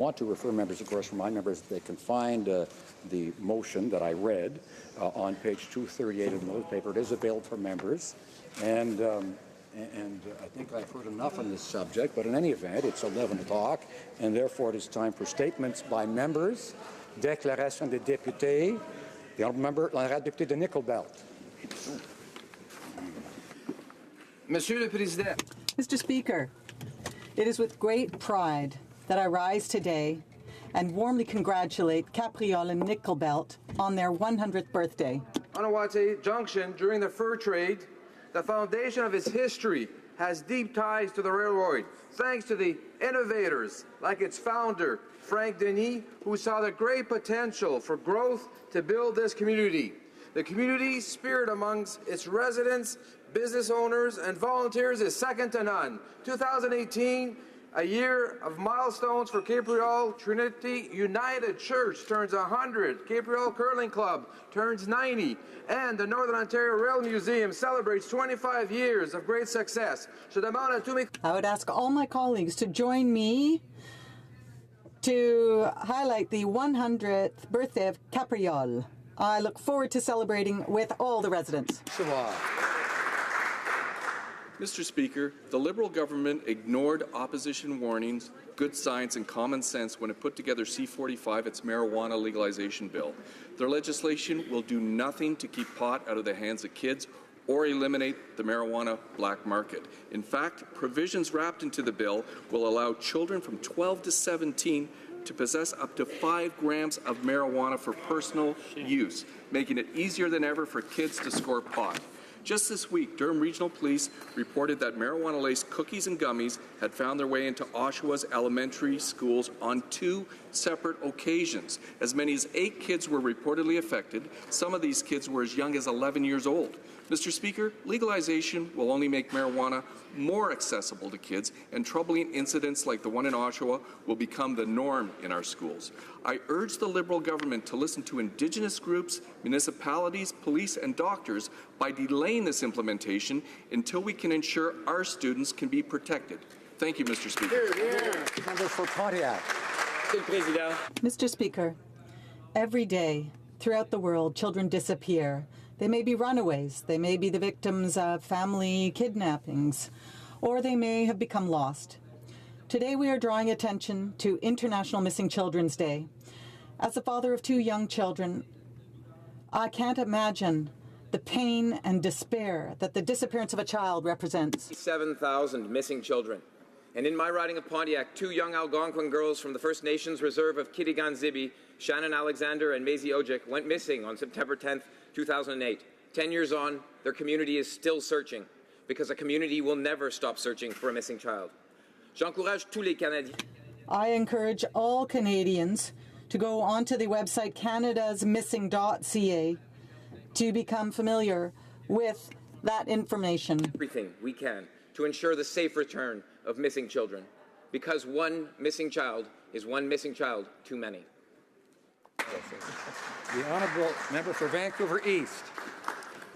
I want to refer members, of course, remind members that they can find the motion that I read on page 238 of the newspaper. It is available for members, and I think I've heard enough on this subject, but in any event, it's 11 o'clock, and therefore it is time for statements by members. Déclaration des députés. The honourable member, l'honorable député de Nickelbelt. Monsieur le Président. Mr. Speaker, it is with great pride that I rise today and warmly congratulate Capriole and Nickelbelt on their 100th birthday. On Ottawa Junction, during the fur trade, the foundation of its history has deep ties to the railroad, thanks to the innovators like its founder, Frank Denis, who saw the great potential for growth to build this community. The community spirit amongst its residents, business owners, and volunteers is second to none. 2018, a year of milestones for Capriole Trinity United Church turns 100, Capriole Curling Club turns 90, and the Northern Ontario Rail Museum celebrates 25 years of great success. I would ask all my colleagues to join me to highlight the 100th birthday of Capriole. I look forward to celebrating with all the residents. Mr. Speaker, the Liberal government ignored opposition warnings, good science and common sense when it put together C-45, its marijuana legalization bill. Their legislation will do nothing to keep pot out of the hands of kids or eliminate the marijuana black market. In fact, provisions wrapped into the bill will allow children from 12 to 17 to possess up to 5 grams of marijuana for personal use, making it easier than ever for kids to score pot. Just this week, Durham Regional Police reported that marijuana-laced cookies and gummies had found their way into Oshawa's elementary schools on 2 separate occasions. As many as 8 kids were reportedly affected. Some of these kids were as young as 11 years old. Mr. Speaker, legalization will only make marijuana more accessible to kids, and troubling incidents like the one in Oshawa will become the norm in our schools. I urge the Liberal government to listen to Indigenous groups, municipalities, police, and doctors by delaying this implementation until we can ensure our students can be protected. Thank you, Mr. Speaker. Mr. Speaker, every day throughout the world, children disappear. They may be runaways, they may be the victims of family kidnappings, or they may have become lost. Today we are drawing attention to International Missing Children's Day. As the father of 2 young children, I can't imagine the pain and despair that the disappearance of a child represents. 7,000 missing children. And in my riding of Pontiac, 2 young Algonquin girls from the First Nations Reserve of Kitigan-Zibi, Shannon Alexander and Maisie Ojik, went missing on September 10th, 2008. 10 years on, their community is still searching, because a community will never stop searching for a missing child. J'encourage tous les Canadiens. I encourage all Canadians to go onto the website canadasmissing.ca to become familiar with that information. Everything we can to ensure the safe return of missing children, because one missing child is one missing child too many. The honourable member for Vancouver East.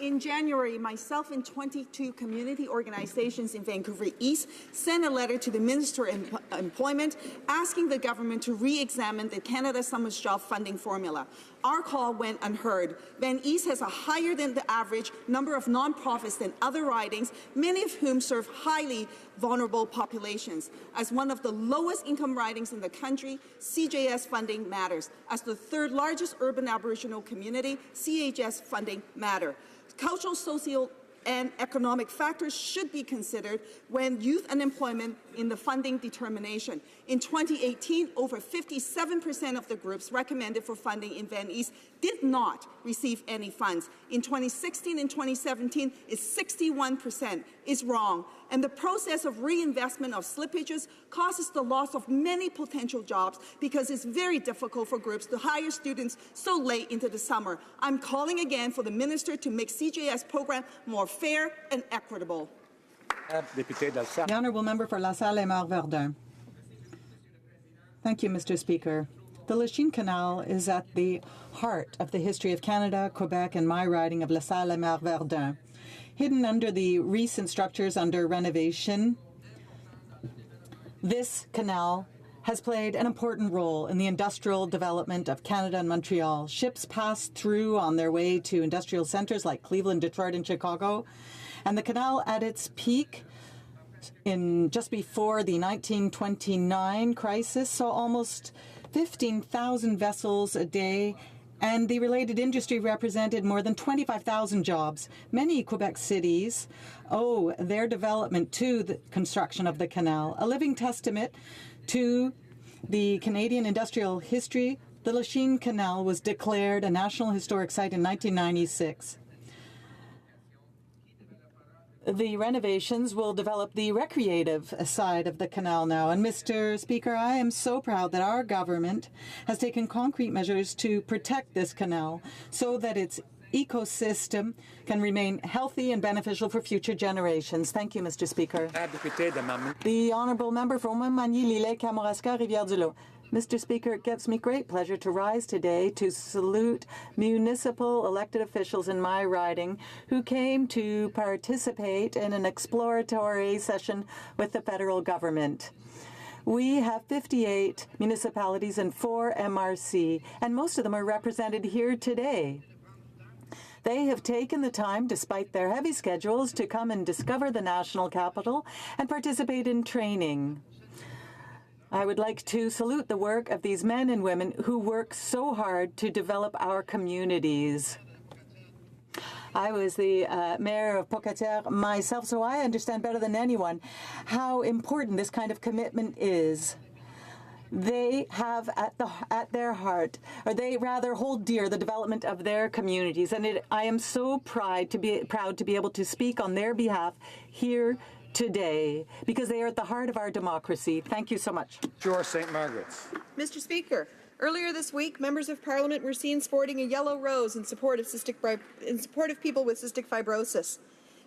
In January, myself and 22 community organizations in Vancouver East sent a letter to the Minister of Employment asking the government to re-examine the Canada Summer's Job Funding formula. Our call went unheard. Van East has a higher than the average number of nonprofits than other ridings, many of whom serve highly vulnerable populations. As one of the lowest income ridings in the country, CJS funding matters. As the 3rd largest urban Aboriginal community, CHS funding matters. Cultural, social, and economic factors should be considered when youth unemployment in the funding determination. In 2018, over 57% of the groups recommended for funding in Van East did not receive any funds. In 2016 and 2017, it's 61% is wrong. And the process of reinvestment of slippages causes the loss of many potential jobs because it's very difficult for groups to hire students so late into the summer. I'm calling again for the Minister to make CJS program more fair and equitable. The Honourable Member for La Salle et Marc-Verdun. Thank you, Mr. Speaker. The Lachine Canal is at the heart of the history of Canada, Quebec, and my riding of La Salle et Marc-Verdun. Hidden under the recent structures under renovation, this canal has played an important role in the industrial development of Canada and Montreal. Ships passed through on their way to industrial centres like Cleveland, Detroit, and Chicago. And the canal at its peak just before the 1929 crisis saw almost 15,000 vessels a day, and the related industry represented more than 25,000 jobs. Many Quebec cities owe their development to the construction of the canal. A living testament to the Canadian industrial history, the Lachine Canal was declared a National Historic Site in 1996. The renovations will develop the recreative side of the canal now. And Mr. Speaker, I am so proud that our government has taken concrete measures to protect this canal so that its ecosystem can remain healthy and beneficial for future generations. Thank you, Mr. Speaker. The Honourable Member for Montmagny-Lillet, Kamouraska, Rivière-du-Loup. Mr. Speaker, it gives me great pleasure to rise today to salute municipal elected officials in my riding who came to participate in an exploratory session with the federal government. We have 58 municipalities and 4 MRC, and most of them are represented here today. They have taken the time, despite their heavy schedules, to come and discover the national capital and participate in training. I would like to salute the work of these men and women who work so hard to develop our communities. I was the mayor of Pocatière myself, so I understand better than anyone how important this kind of commitment is. They have at their heart, or they rather hold dear, the development of their communities. And I am so proud to be able to speak on their behalf here today, because they are at the heart of our democracy. Thank you so much. George St. Margaret's. Mr. Speaker, earlier this week, members of Parliament were seen sporting a yellow rose in support of people with cystic fibrosis.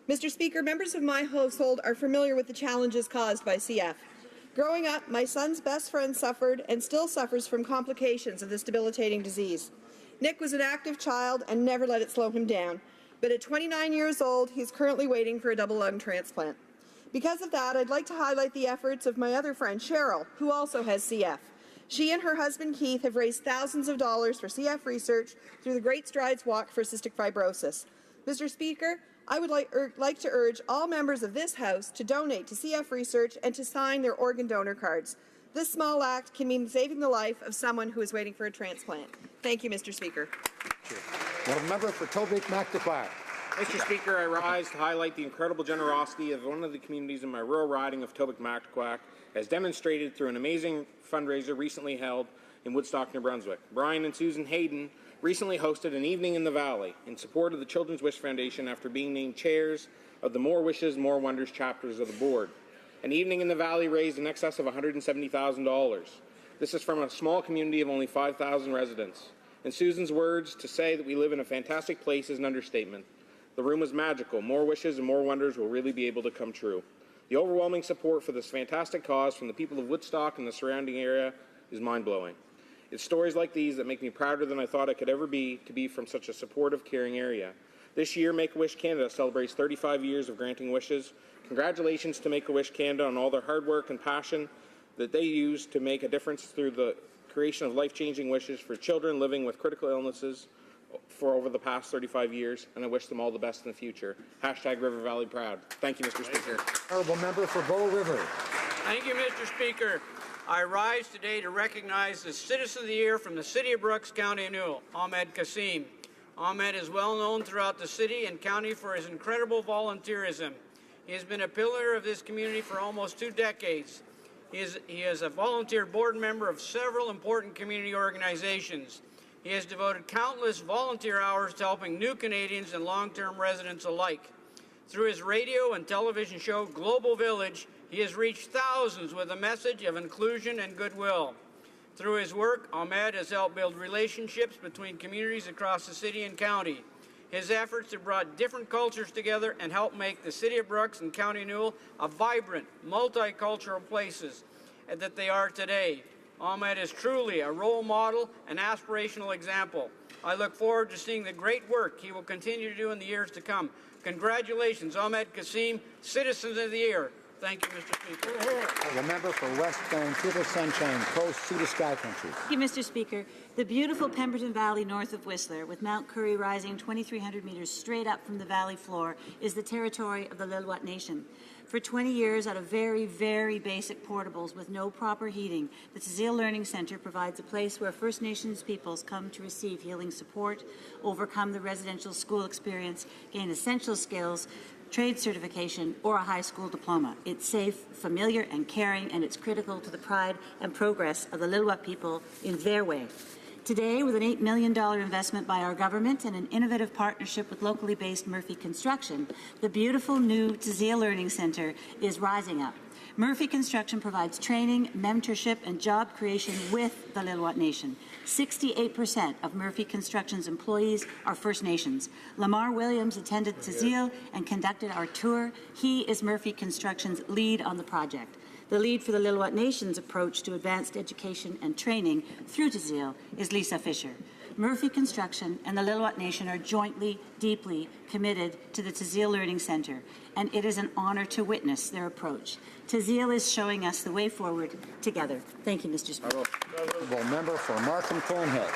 Mr. Speaker, members of my household are familiar with the challenges caused by CF. Growing up, my son's best friend suffered and still suffers from complications of this debilitating disease. Nick was an active child and never let it slow him down. But at 29 years old, he's currently waiting for a double lung transplant. Because of that, I'd like to highlight the efforts of my other friend, Cheryl, who also has CF. She and her husband, Keith, have raised thousands of dollars for CF research through the Great Strides Walk for Cystic Fibrosis. Mr. Speaker, I would like to urge all members of this House to donate to CF research and to sign their organ donor cards. This small act can mean saving the life of someone who is waiting for a transplant. Thank you, Mr. Speaker. Well, member for Tobique-Mactaquac. Mr. Speaker, I rise to highlight the incredible generosity of one of the communities in my rural riding of Tobique-Mactaquac, as demonstrated through an amazing fundraiser recently held in Woodstock, New Brunswick. Brian and Susan Hayden recently hosted an evening in the Valley in support of the Children's Wish Foundation after being named chairs of the More Wishes, More Wonders chapters of the board. An evening in the Valley raised in excess of $170,000. This is from a small community of only 5,000 residents. In Susan's words, to say that we live in a fantastic place is an understatement. The room was magical. More wishes and more wonders will really be able to come true. The overwhelming support for this fantastic cause from the people of Woodstock and the surrounding area is mind-blowing. It's stories like these that make me prouder than I thought I could ever be to be from such a supportive, caring area. This year, Make-A-Wish Canada celebrates 35 years of granting wishes. Congratulations to Make-A-Wish Canada on all their hard work and passion that they use to make a difference through the creation of life-changing wishes for children living with critical illnesses for over the past 35 years, and I wish them all the best in the future. Hashtag River Valley Proud. Thank you, Mr. Speaker. Honourable member for Bow River. Thank you, Mr. Speaker. I rise today to recognize the Citizen of the Year from the City of Brooks, County of Newell, Ahmed Kasim. Ahmed is well known throughout the city and county for his incredible volunteerism. He has been a pillar of this community for almost 2 decades. He is a volunteer board member of several important community organizations. He has devoted countless volunteer hours to helping new Canadians and long-term residents alike. Through his radio and television show, Global Village, he has reached thousands with a message of inclusion and goodwill. Through his work, Ahmed has helped build relationships between communities across the city and county. His efforts have brought different cultures together and helped make the City of Brooks and County of Newell a vibrant, multicultural places that they are today. Ahmed is truly a role model and aspirational example. I look forward to seeing the great work he will continue to do in the years to come. Congratulations, Ahmed Kasim, Citizens of the Year. Thank you, Mr. Speaker. The member for West Vancouver Sunshine Coast, Sea to Sky Country. Thank you, Mr. Speaker. The beautiful Pemberton Valley north of Whistler, with Mount Currie rising 2,300 meters straight up from the valley floor, is the territory of the Lil'wat Nation. For 20 years, out of very, very basic portables with no proper heating, the Tazeel Learning Centre provides a place where First Nations peoples come to receive healing support, overcome the residential school experience, gain essential skills, trade certification, or a high school diploma. It's safe, familiar, and caring, and it's critical to the pride and progress of the Lil'wat people in their way. Today, with an $8 million investment by our government and an innovative partnership with locally based Murphy Construction, the beautiful new Tazeel Learning Centre is rising up. Murphy Construction provides training, mentorship, and job creation with the Lil'wat Nation. 68% of Murphy Construction's employees are First Nations. Lamar Williams attended Tazeel and conducted our tour. He is Murphy Construction's lead on the project. The lead for the Lil'wat Nation's approach to advanced education and training through Tazeel is Lisa Fisher. Murphy Construction and the Lil'wat Nation are jointly, deeply committed to the Tazeel Learning Centre, and it is an honour to witness their approach. Tazeel is showing us the way forward together. Thank you, Mr. Speaker. Honourable member for Markham Thornhill.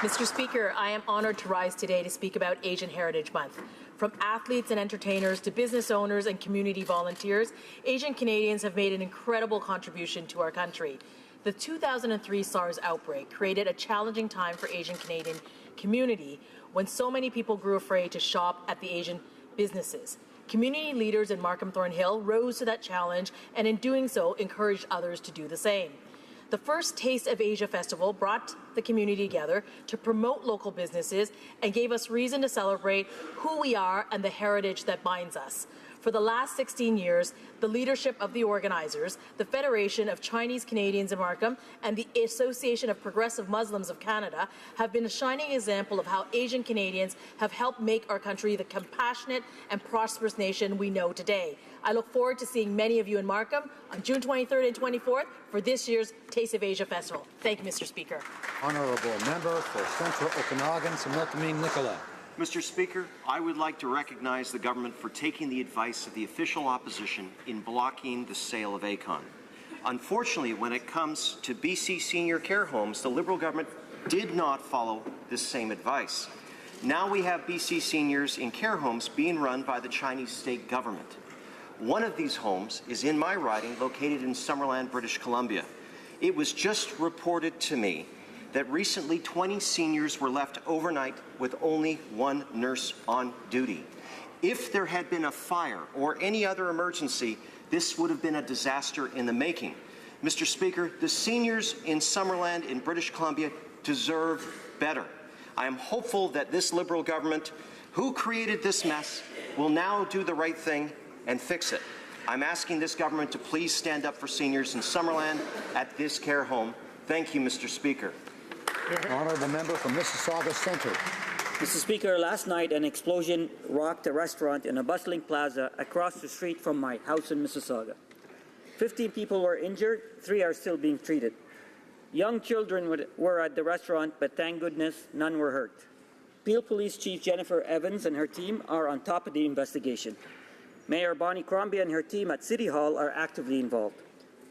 Mr. Speaker, I am honoured to rise today to speak about Asian Heritage Month. From athletes and entertainers to business owners and community volunteers, Asian Canadians have made an incredible contribution to our country. The 2003 SARS outbreak created a challenging time for Asian Canadian community when so many people grew afraid to shop at the Asian businesses. Community leaders in Markham Thornhill rose to that challenge and in doing so encouraged others to do the same. The first Taste of Asia Festival brought the community together to promote local businesses and gave us reason to celebrate who we are and the heritage that binds us. For the last 16 years, the leadership of the organizers, the Federation of Chinese Canadians in Markham, and the Association of Progressive Muslims of Canada have been a shining example of how Asian Canadians have helped make our country the compassionate and prosperous nation we know today. I look forward to seeing many of you in Markham on June 23rd and 24th for this year's Taste of Asia Festival. Thank you, Mr. Speaker. Honourable member for Central Okanagan, Similkameen Nicola. Mr. Speaker, I would like to recognize the government for taking the advice of the official opposition in blocking the sale of ACON. Unfortunately, when it comes to BC senior care homes, the Liberal government did not follow this same advice. Now we have BC seniors in care homes being run by the Chinese state government. One of these homes is in my riding, located in Summerland, British Columbia. It was just reported to me that recently 20 seniors were left overnight with only one nurse on duty. If there had been a fire or any other emergency, this would have been a disaster in the making. Mr. Speaker, the seniors in Summerland in British Columbia deserve better. I am hopeful that this Liberal government, who created this mess, will now do the right thing and fix it. I'm asking this government to please stand up for seniors in Summerland at this care home. Thank you, Mr. Speaker. Honourable member from Mississauga Centre. Mr. Speaker, last night an explosion rocked a restaurant in a bustling plaza across the street from my house in Mississauga. 15 people were injured, 3 are still being treated. Young children were at the restaurant, but thank goodness none were hurt. Peel Police Chief Jennifer Evans and her team are on top of the investigation. Mayor Bonnie Crombie and her team at City Hall are actively involved.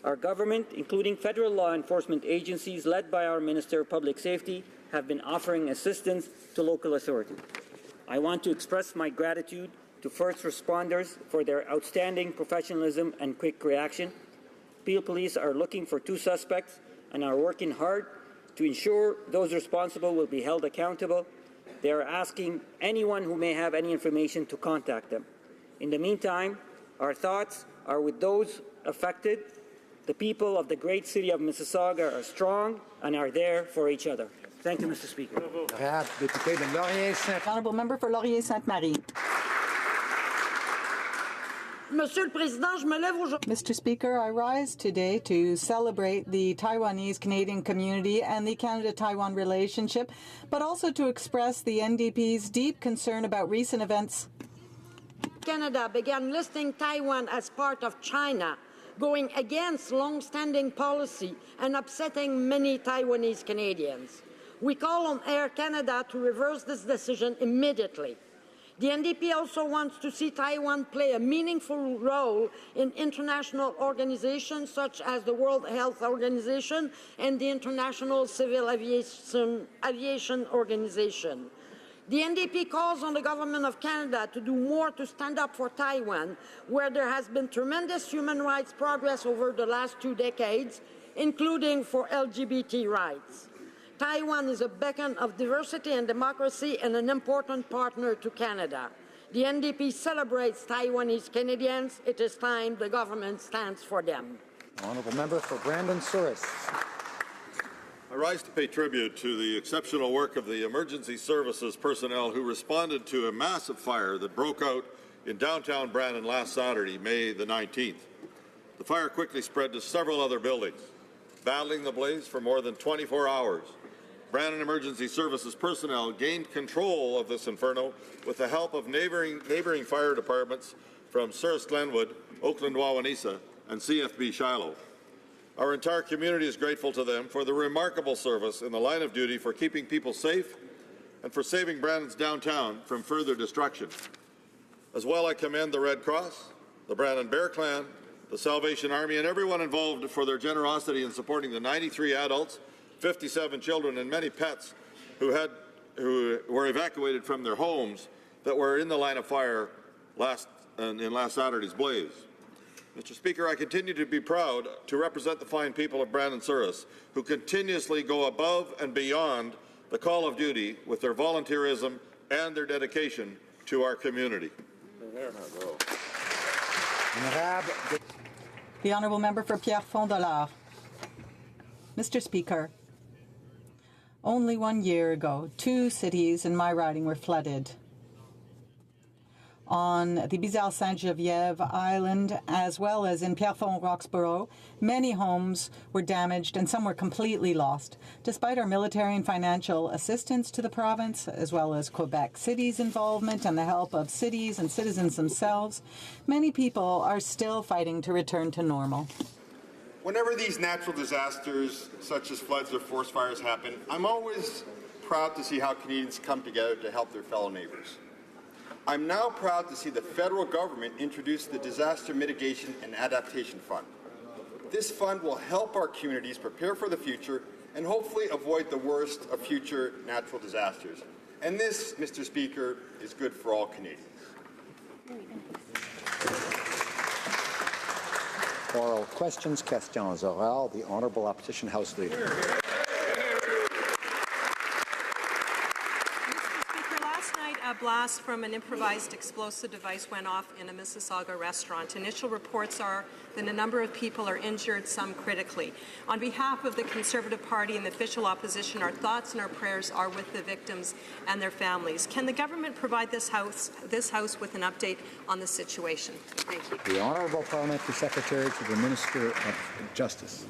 Our government, including federal law enforcement agencies led by our Minister of Public Safety, have been offering assistance to local authorities. I want to express my gratitude to first responders for their outstanding professionalism and quick reaction. Peel Police are looking for 2 suspects and are working hard to ensure those responsible will be held accountable. They are asking anyone who may have any information to contact them. In the meantime, our thoughts are with those affected. The people of the great city of Mississauga are strong and are there for each other. Thank you, Mr. Speaker. Honourable member for Laurier-Sainte-Marie. Mr. Speaker, I rise today to celebrate the Taiwanese Canadian community and the Canada-Taiwan relationship, but also to express the NDP's deep concern about recent events. Canada began listing Taiwan as part of China, going against long-standing policy and upsetting many Taiwanese Canadians. We call on Air Canada to reverse this decision immediately. The NDP also wants to see Taiwan play a meaningful role in international organizations such as the World Health Organization and the International Civil Aviation Organization. The NDP calls on the Government of Canada to do more to stand up for Taiwan, where there has been tremendous human rights progress over the last 2 decades, including for LGBT rights. Taiwan is a beacon of diversity and democracy and an important partner to Canada. The NDP celebrates Taiwanese Canadians. It is time the government stands for them. Honourable Member for Brandon-Souris. I rise to pay tribute to the exceptional work of the emergency services personnel who responded to a massive fire that broke out in downtown Brandon last Saturday, May the 19th. The fire quickly spread to several other buildings, battling the blaze for more than 24 hours. Brandon Emergency Services personnel gained control of this inferno with the help of neighboring fire departments from Souris Glenwood, Oakland Wawanesa, and CFB Shiloh. Our entire community is grateful to them for the remarkable service in the line of duty for keeping people safe and for saving Brandon's downtown from further destruction. As well, I commend the Red Cross, the Brandon Bear Clan, the Salvation Army, and everyone involved for their generosity in supporting the 93 adults, 57 children, and many pets who were evacuated from their homes that were in the line of fire in last Saturday's blaze. Mr. Speaker, I continue to be proud to represent the fine people of Brandon-Souris who continuously go above and beyond the call of duty with their volunteerism and their dedication to our community. The Honourable Member for Pierrefonds-Dollard. Mr. Speaker, only 1 year ago, 2 cities in my riding were flooded. On the Bizarre-Sainte-Geneviève Island, as well as in Pierrefonds-Roxborough, many homes were damaged and some were completely lost. Despite our military and financial assistance to the province, as well as Quebec City's involvement and the help of cities and citizens themselves, many people are still fighting to return to normal. Whenever these natural disasters, such as floods or forest fires, happen, I'm always proud to see how Canadians come together to help their fellow neighbours. I'm now proud to see the federal government introduce the Disaster Mitigation and Adaptation Fund. This fund will help our communities prepare for the future and hopefully avoid the worst of future natural disasters. And this, Mr. Speaker, is good for all Canadians. Oral questions, questions orales. The Honourable Opposition House Leader. A blast from an improvised explosive device went off in a Mississauga restaurant. Initial reports are that a number of people are injured, some critically. On behalf of the Conservative Party and the official opposition, our thoughts and our prayers are with the victims and their families. Can the government provide this House with an update on the situation? Thank you. The Honourable Parliamentary Secretary to the Minister of Justice.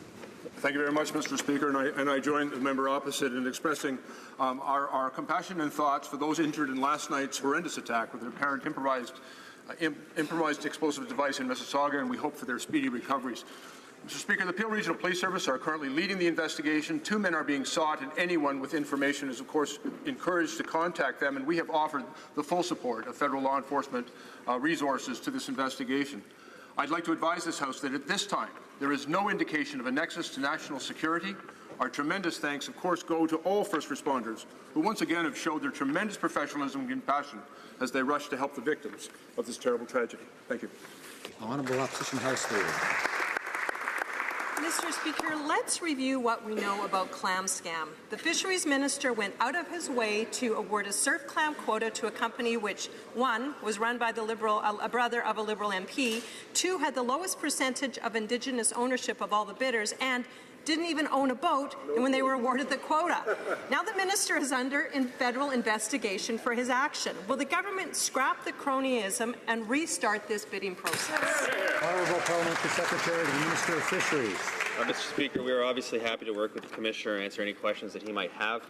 Thank you very much, Mr. Speaker, and I join the member opposite in expressing our compassion and thoughts for those injured in last night's horrendous attack with an apparent improvised explosive device in Mississauga, and we hope for their speedy recoveries. Mr. Speaker, the Peel Regional Police Service are currently leading the investigation. 2 men are being sought, and anyone with information is, of course, encouraged to contact them, and we have offered the full support of federal law enforcement resources to this investigation. I'd like to advise this House that at this time, there is no indication of a nexus to national security. Our tremendous thanks, of course, go to all first responders who once again have showed their tremendous professionalism and compassion as they rush to help the victims of this terrible tragedy. Thank you. Honourable Opposition House Leader. Mr. Speaker, let's review what we know about clam scam. The Fisheries Minister went out of his way to award a surf clam quota to a company which, 1, was run by a brother of a Liberal MP, 2, had the lowest percentage of Indigenous ownership of all the bidders, and didn't even own a boat when they were awarded the quota. Now the minister is under federal investigation for his action. Will the government scrap the cronyism and restart this bidding process? Honourable Parliamentary Secretary to the Minister of Fisheries. Mr. Speaker, we are obviously happy to work with the Commissioner and answer any questions that he might have.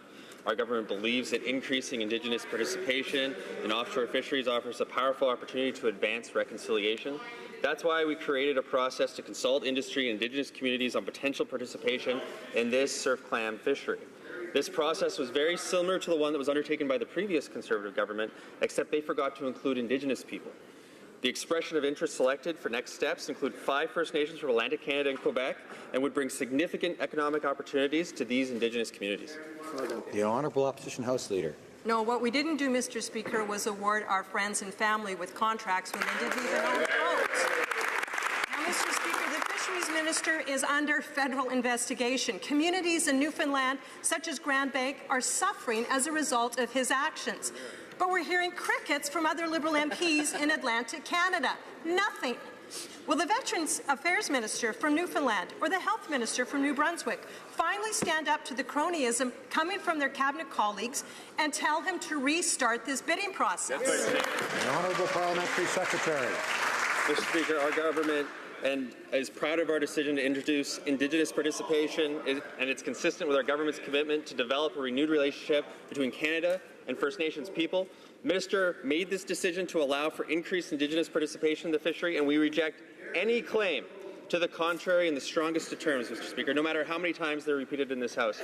Our government believes that increasing Indigenous participation in offshore fisheries offers a powerful opportunity to advance reconciliation. That's why we created a process to consult industry and Indigenous communities on potential participation in this surf clam fishery. This process was very similar to the one that was undertaken by the previous Conservative government, except they forgot to include Indigenous people. The expression of interest selected for next steps include 5 First Nations from Atlantic Canada and Quebec and would bring significant economic opportunities to these Indigenous communities. The Honourable Opposition House Leader. No, what we didn't do, Mr. Speaker, was award our friends and family with contracts when they didn't even own boats. Now, Mr. Speaker, the Fisheries Minister is under federal investigation. Communities in Newfoundland, such as Grand Bank, are suffering as a result of his actions. But we're hearing crickets from other Liberal MPs in Atlantic Canada. Nothing. Will the Veterans Affairs Minister from Newfoundland or the Health Minister from New Brunswick finally stand up to the cronyism coming from their cabinet colleagues and tell him to restart this bidding process? The Honourable Parliamentary Secretary. Mr. Speaker, our government is proud of our decision to introduce Indigenous participation, and it's consistent with our government's commitment to develop a renewed relationship between Canada and First Nations people. The Minister made this decision to allow for increased Indigenous participation in the fishery, and we reject any claim to the contrary in the strongest of terms, Mr. Speaker, no matter how many times they're repeated in this House.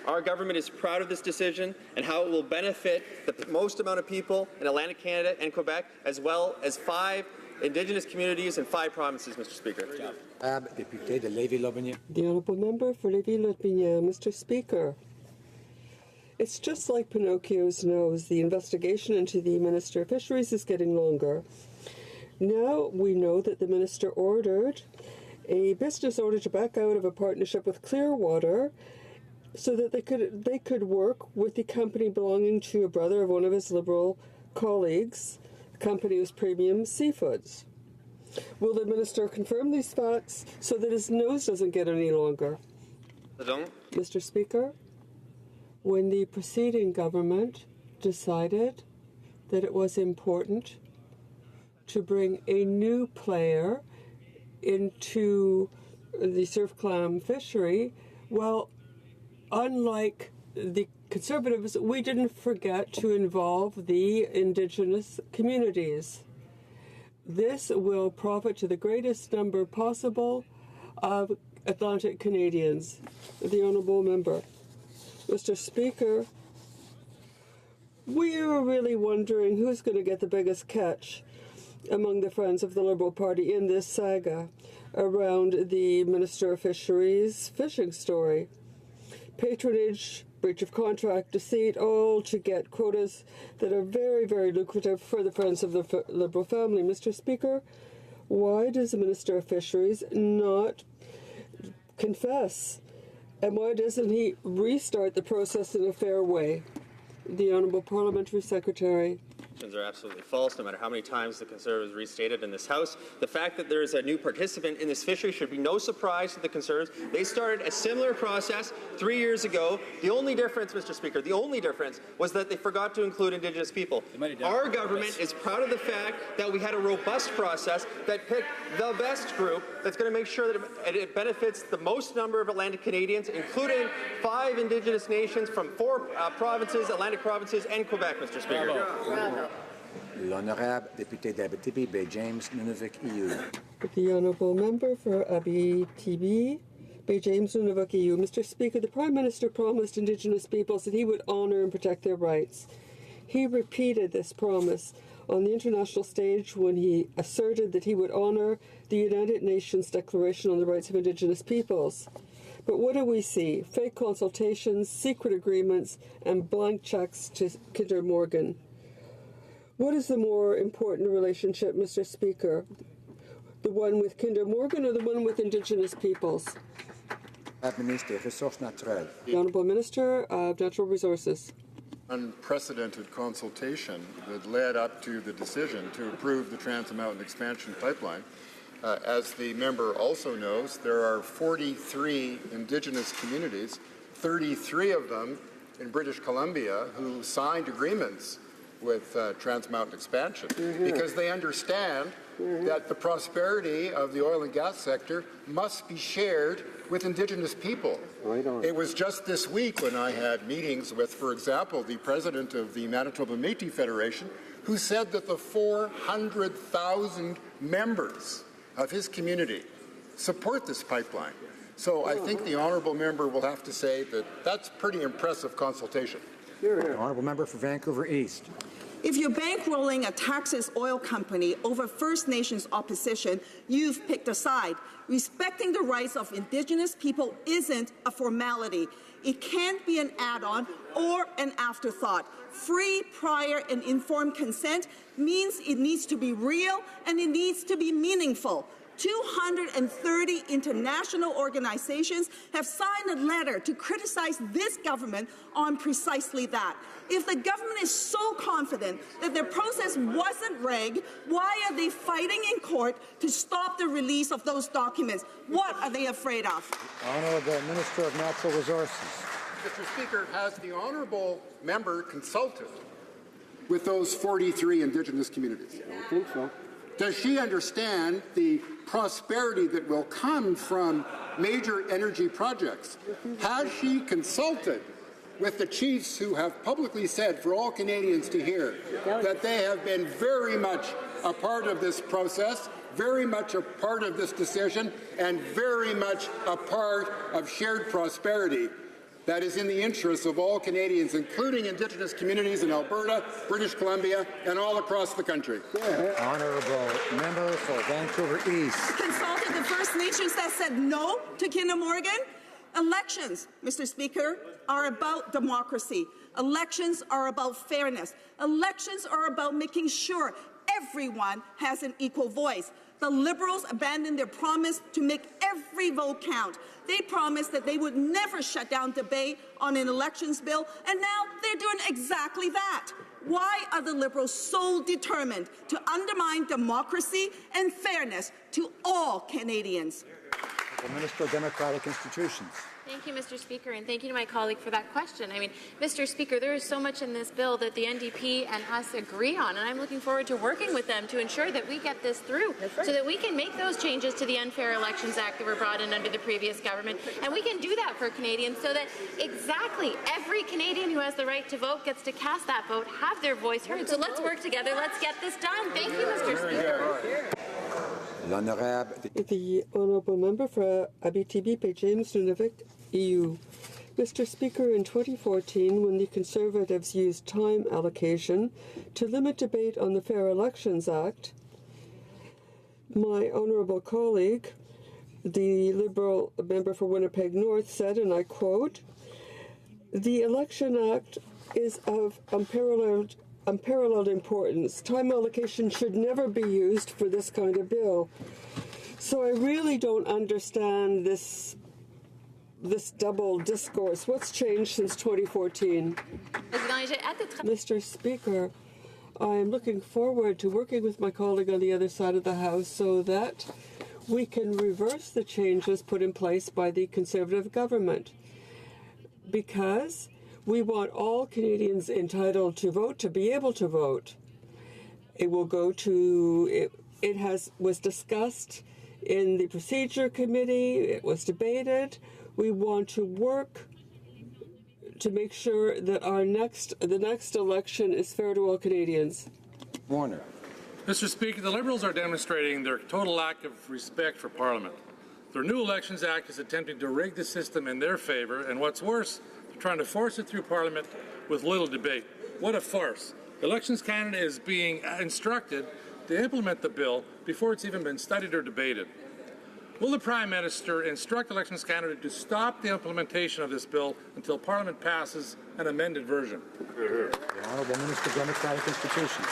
Our government is proud of this decision and how it will benefit the most amount of people in Atlantic Canada and Quebec, as well as 5 Indigenous communities in 5 provinces, Mr. Speaker. The Honourable Member for Lévis-Lotbinière. Mr. Speaker, it's just like Pinocchio's nose. The investigation into the Minister of Fisheries is getting longer. Now we know that the Minister ordered a business order to back out of a partnership with Clearwater so that they could work with the company belonging to a brother of one of his Liberal colleagues. The company was Premium Seafoods. Will the Minister confirm these facts so that his nose doesn't get any longer? Mr. Speaker, when the preceding government decided that it was important to bring a new player into the surf clam fishery, well, unlike the Conservatives, we didn't forget to involve the Indigenous communities. This will profit to the greatest number possible of Atlantic Canadians. The Honourable Member. Mr. Speaker, we are really wondering who's going to get the biggest catch among the friends of the Liberal Party in this saga around the Minister of Fisheries fishing story. Patronage, breach of contract, deceit, all to get quotas that are very, very lucrative for the friends of the Liberal family. Mr. Speaker, why does the Minister of Fisheries not confess? And why doesn't he restart the process in a fair way? The Honourable Parliamentary Secretary. Are absolutely false, no matter how many times the Conservatives restated in this House. The fact that there is a new participant in this fishery should be no surprise to the Conservatives. They started a similar process 3 years ago. The only difference, Mr. Speaker, the only difference was that they forgot to include Indigenous people. Our government is proud of the fact that we had a robust process that picked the best group that's going to make sure that it benefits the most number of Atlantic Canadians, including 5 Indigenous nations from 4 provinces, Atlantic provinces, and Quebec, Mr. Speaker. Bravo. L'Honorable Député d'Abitibi, Bay James, Nunavik, EU. The Honourable Member for Abitibi, Bay James, Nunavik, EU. Mr. Speaker, the Prime Minister promised Indigenous peoples that he would honour and protect their rights. He repeated this promise on the international stage when he asserted that he would honour the United Nations Declaration on the Rights of Indigenous Peoples. But what do we see? Fake consultations, secret agreements, and blank cheques to Kinder Morgan. What is the more important relationship, Mr. Speaker? The one with Kinder Morgan or the one with Indigenous peoples? The Honourable Minister of Natural Resources. Unprecedented consultation that led up to the decision to approve the Trans Mountain Expansion Pipeline. As the member also knows, there are 43 Indigenous communities, 33 of them in British Columbia, who signed agreements with Trans Mountain Expansion because they understand that the prosperity of the oil and gas sector must be shared with Indigenous people. Right on. It was just this week when I had meetings with, for example, the president of the Manitoba Métis Federation, who said that the 400,000 members of his community support this pipeline. So I think the honourable member will have to say that that's pretty impressive consultation. Honourable member for Vancouver East. If you're bankrolling a Texas oil company over First Nations opposition, you've picked a side. Respecting the rights of Indigenous people isn't a formality. It can't be an add-on or an afterthought. Free, prior, and informed consent means it needs to be real and it needs to be meaningful. 230 international organizations have signed a letter to criticize this government on precisely that. If the government is so confident that their process wasn't rigged, why are they fighting in court to stop the release of those documents? What are they afraid of? Honourable Minister of Natural Resources. Mr. Speaker, has the honourable member consulted with those 43 Indigenous communities? I don't think so. Does she understand the prosperity that will come from major energy projects? Has she consulted with the chiefs who have publicly said for all Canadians to hear that they have been very much a part of this process, very much a part of this decision, and very much a part of shared prosperity that is in the interests of all Canadians, including Indigenous communities in Alberta, British Columbia, and all across the country? Honourable member for Vancouver East. Consulted the First Nations that said no to Kinder Morgan. Elections, Mr. Speaker, are about democracy. Elections are about fairness. Elections are about making sure everyone has an equal voice. The Liberals abandoned their promise to make every vote count. They promised that they would never shut down debate on an elections bill, and now they're doing exactly that. Why are the Liberals so determined to undermine democracy and fairness to all Canadians? The Minister of Democratic Institutions. Thank you, Mr. Speaker, and thank you to my colleague for that question. I mean, Mr. Speaker, there is so much in this bill that the NDP and us agree on, and I'm looking forward to working with them to ensure that we get this through so that we can make those changes to the Unfair Elections Act that were brought in under the previous government, and we can do that for Canadians so that exactly every Canadian who has the right to vote gets to cast that vote, have their voice heard. So let's work together. Let's get this done. Thank you, Mr. Speaker. The honourable member for Abitibi, James Nunavik, EU. Mr. Speaker, in 2014, when the Conservatives used time allocation to limit debate on the Fair Elections Act, my honourable colleague, the Liberal member for Winnipeg North, said, and I quote, "The Election Act is of unparalleled importance. Time allocation should never be used for this kind of bill." So I really don't understand this double discourse. What's changed since 2014? Mr. Speaker, I'm looking forward to working with my colleague on the other side of the House so that we can reverse the changes put in place by the Conservative government, because we want all Canadians entitled to vote to be able to vote. It will go to, it was discussed in the procedure committee, it was debated. We want to work to make sure that the next election is fair to all Canadians. Warner. Mr. Speaker, the Liberals are demonstrating their total lack of respect for Parliament. Their new Elections Act is attempting to rig the system in their favour, and what's worse, they're trying to force it through Parliament with little debate. What a farce. Elections Canada is being instructed to implement the bill before it's even been studied or debated. Will the Prime Minister instruct Elections Canada to stop the implementation of this bill until Parliament passes an amended version? The Honourable Minister of Democratic Institutions.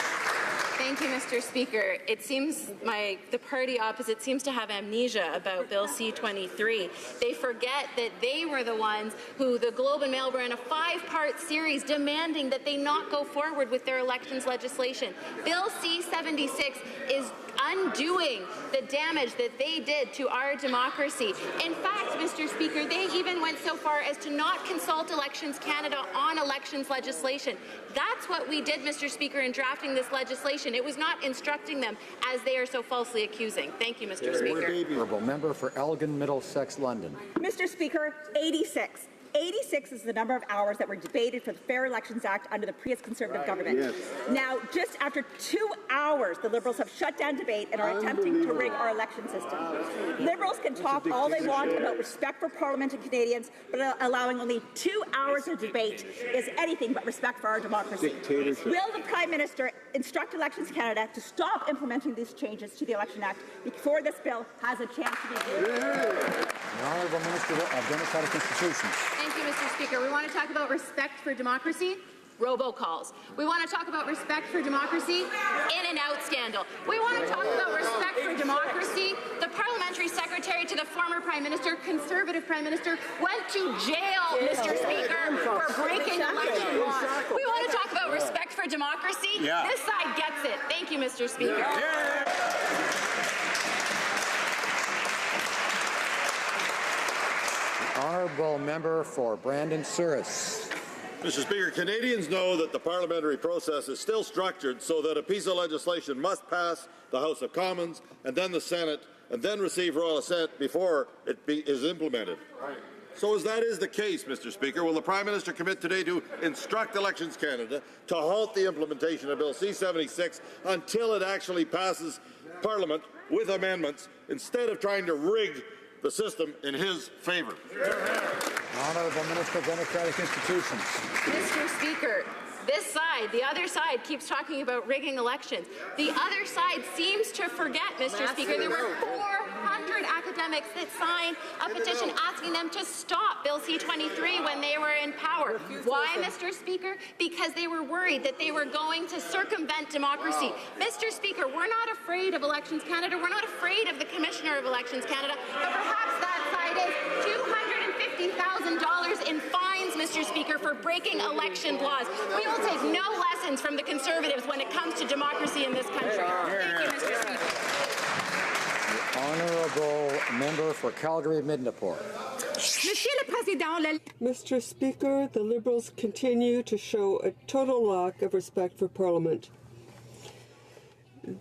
Thank you, Mr. Speaker. It seems the party opposite seems to have amnesia about Bill C-23. They forget that they were the ones who the Globe and Mail ran a 5-part series demanding that they not go forward with their elections legislation. Bill C-76 is undoing the damage that they did to our democracy. In fact, Mr. Speaker, they even went so far as to not consult Elections Canada on elections legislation. That's what we did, Mr. Speaker, in drafting this legislation. It was not instructing them as they are so falsely accusing. Thank you, Mr. Speaker. Honourable member for Elgin, Middlesex, London. Mr. Speaker, 86. 86 is the number of hours that were debated for the Fair Elections Act under the previous Conservative government. Yes. Now, just after 2 hours, the Liberals have shut down debate and are attempting to rig our election system. Liberals can talk all they want about respect for Parliament and Canadians, but allowing only 2 hours of debate is anything but respect for our democracy. Will the Prime Minister instruct Elections Canada to stop implementing these changes to the Election Act before this bill has a chance to be approved? The Honourable Minister of Democratic Institutions. Thank you, Mr. Speaker. We want to talk about respect for democracy. Robocalls. We want to talk about respect for democracy. In and out scandal. We want to talk about respect for democracy. The parliamentary secretary to the former Prime Minister, Conservative Prime Minister, went to jail, Mr. Speaker, for breaking election laws. We want to talk about respect for democracy. This side gets it. Thank you, Mr. Speaker. Honourable Member for Brandon Souris. Mr. Speaker, Canadians know that the parliamentary process is still structured so that a piece of legislation must pass the House of Commons and then the Senate and then receive royal assent before it is implemented. Right. So as that is the case, Mr. Speaker, will the Prime Minister commit today to instruct Elections Canada to halt the implementation of Bill C-76 until it actually passes Parliament with amendments instead of trying to rig the system in his favour? Honourable Minister of Democratic Institutions. Mr. Speaker, this side, the other side, keeps talking about rigging elections. The other side seems to forget, Mr. Speaker, there were 400 academics that signed a petition asking them to stop Bill C-23 when they were in power. Why, Mr. Speaker? Because they were worried that they were going to circumvent democracy. Mr. Speaker, we're not afraid of Elections Canada. We're not afraid of the Commissioner of Elections Canada. But perhaps that side is $250,000 in fines, Mr. Speaker, for breaking election laws. We will take no lessons from the Conservatives when it comes to democracy in this country. Thank you, Mr. Speaker. The Honourable Member for Calgary-Midnapore. Mr. Speaker, the Liberals continue to show a total lack of respect for Parliament.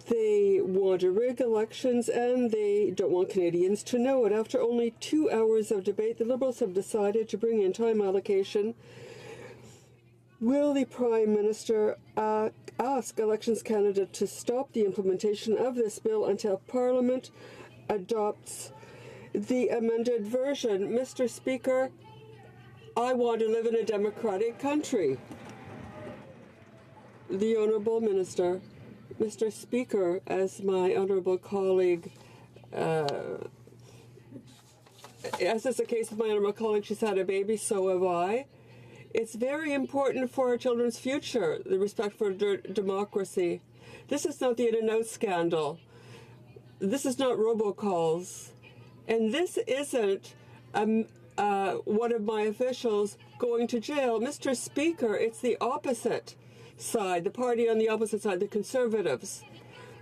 They want to rig elections and they don't want Canadians to know it. After only 2 hours of debate, the Liberals have decided to bring in time allocation. Will the Prime Minister ask Elections Canada to stop the implementation of this bill until Parliament adopts the amended version? Mr. Speaker, I want to live in a democratic country. The Honourable Minister. Mr. Speaker, as my honourable colleague, as is the case with my honourable colleague, she's had a baby, so have I. It's very important for our children's future, the respect for democracy. This is not the in-and-out scandal. This is not robocalls. And this isn't one of my officials going to jail. Mr. Speaker, it's the opposite side, the party on the opposite side, the Conservatives.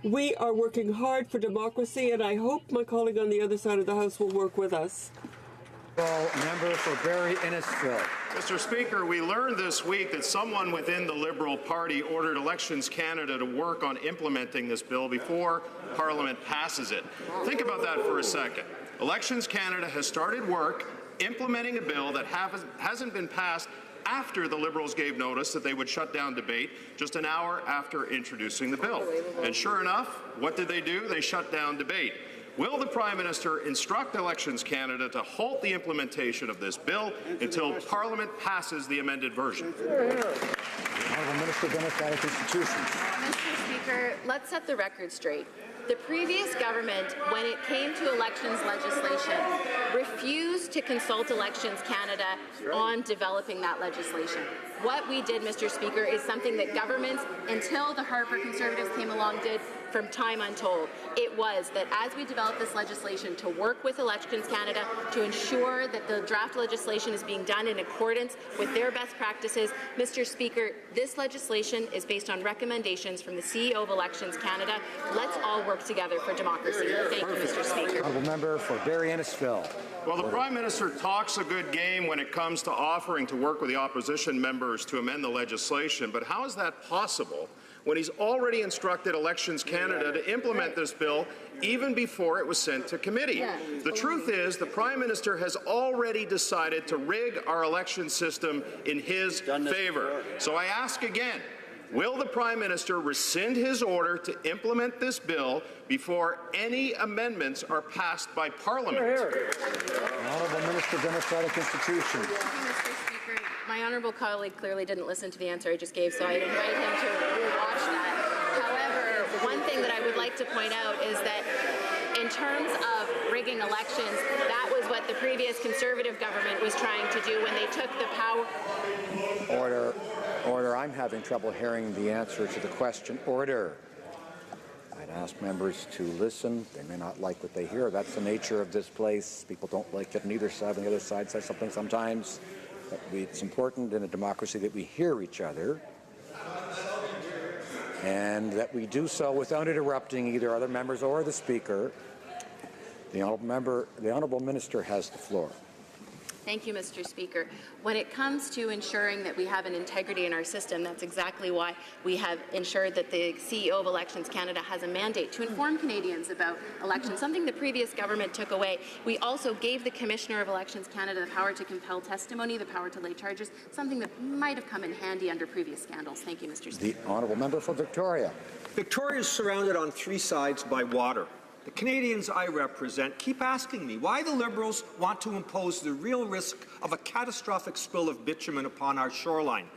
We are working hard for democracy, and I hope my colleague on the other side of the House will work with us. Member for Barrie Innisfil. Mr. Speaker, we learned this week that someone within the Liberal Party ordered Elections Canada to work on implementing this bill before Parliament passes it. Think about that for a second. Elections Canada has started work implementing a bill that hasn't been passed after the Liberals gave notice that they would shut down debate just an hour after introducing the bill. And sure enough, what did they do? They shut down debate. Will the Prime Minister instruct Elections Canada to halt the implementation of this bill until Parliament passes the amended version? Honourable Minister of Democratic Institutions. Mr. Speaker, let's set the record straight. The previous government, when it came to elections legislation, refused to consult Elections Canada on developing that legislation. What we did, Mr. Speaker, is something that governments, until the Harper Conservatives came along, did from time untold. It was that as we develop this legislation, to work with Elections Canada to ensure that the draft legislation is being done in accordance with their best practices. Mr. Speaker, this legislation is based on recommendations from the CEO of Elections Canada. Let's all work together for democracy. Thank you, Mr. Speaker. Honourable Member for Barrie Innisfil. Well, the Prime Minister talks a good game when it comes to offering to work with the opposition members to amend the legislation, but how is that possible when he's already instructed Elections Canada to implement this bill even before it was sent to committee. The truth is, the Prime Minister has already decided to rig our election system in his favor. So I ask again, will the Prime Minister rescind his order to implement this bill before any amendments are passed by Parliament? Honourable Minister, Democratic Institutions. My honourable colleague clearly didn't listen to the answer I just gave, so I'd invite him to rewatch that. However, one thing that I would like to point out is that in terms of rigging elections, that was what the previous Conservative government was trying to do when they took the power. Order. Order. I'm having trouble hearing the answer to the question. Order. I'd ask members to listen. They may not like what they hear. That's the nature of this place. People don't like it on either side. On the other side says something sometimes. But it's important in a democracy that we hear each other and that we do so without interrupting either other members or the Speaker. The Honourable Minister has the floor. Thank you, Mr. Speaker. When it comes to ensuring that we have an integrity in our system, that's exactly why we have ensured that the CEO of Elections Canada has a mandate to inform Canadians about elections, something the previous government took away. We also gave the Commissioner of Elections Canada the power to compel testimony, the power to lay charges, something that might have come in handy under previous scandals. Thank you, Mr. Speaker. The Honourable Member for Victoria. Victoria is surrounded on three sides by water. The Canadians I represent keep asking me why the Liberals want to impose the real risk of a catastrophic spill of bitumen upon our shoreline.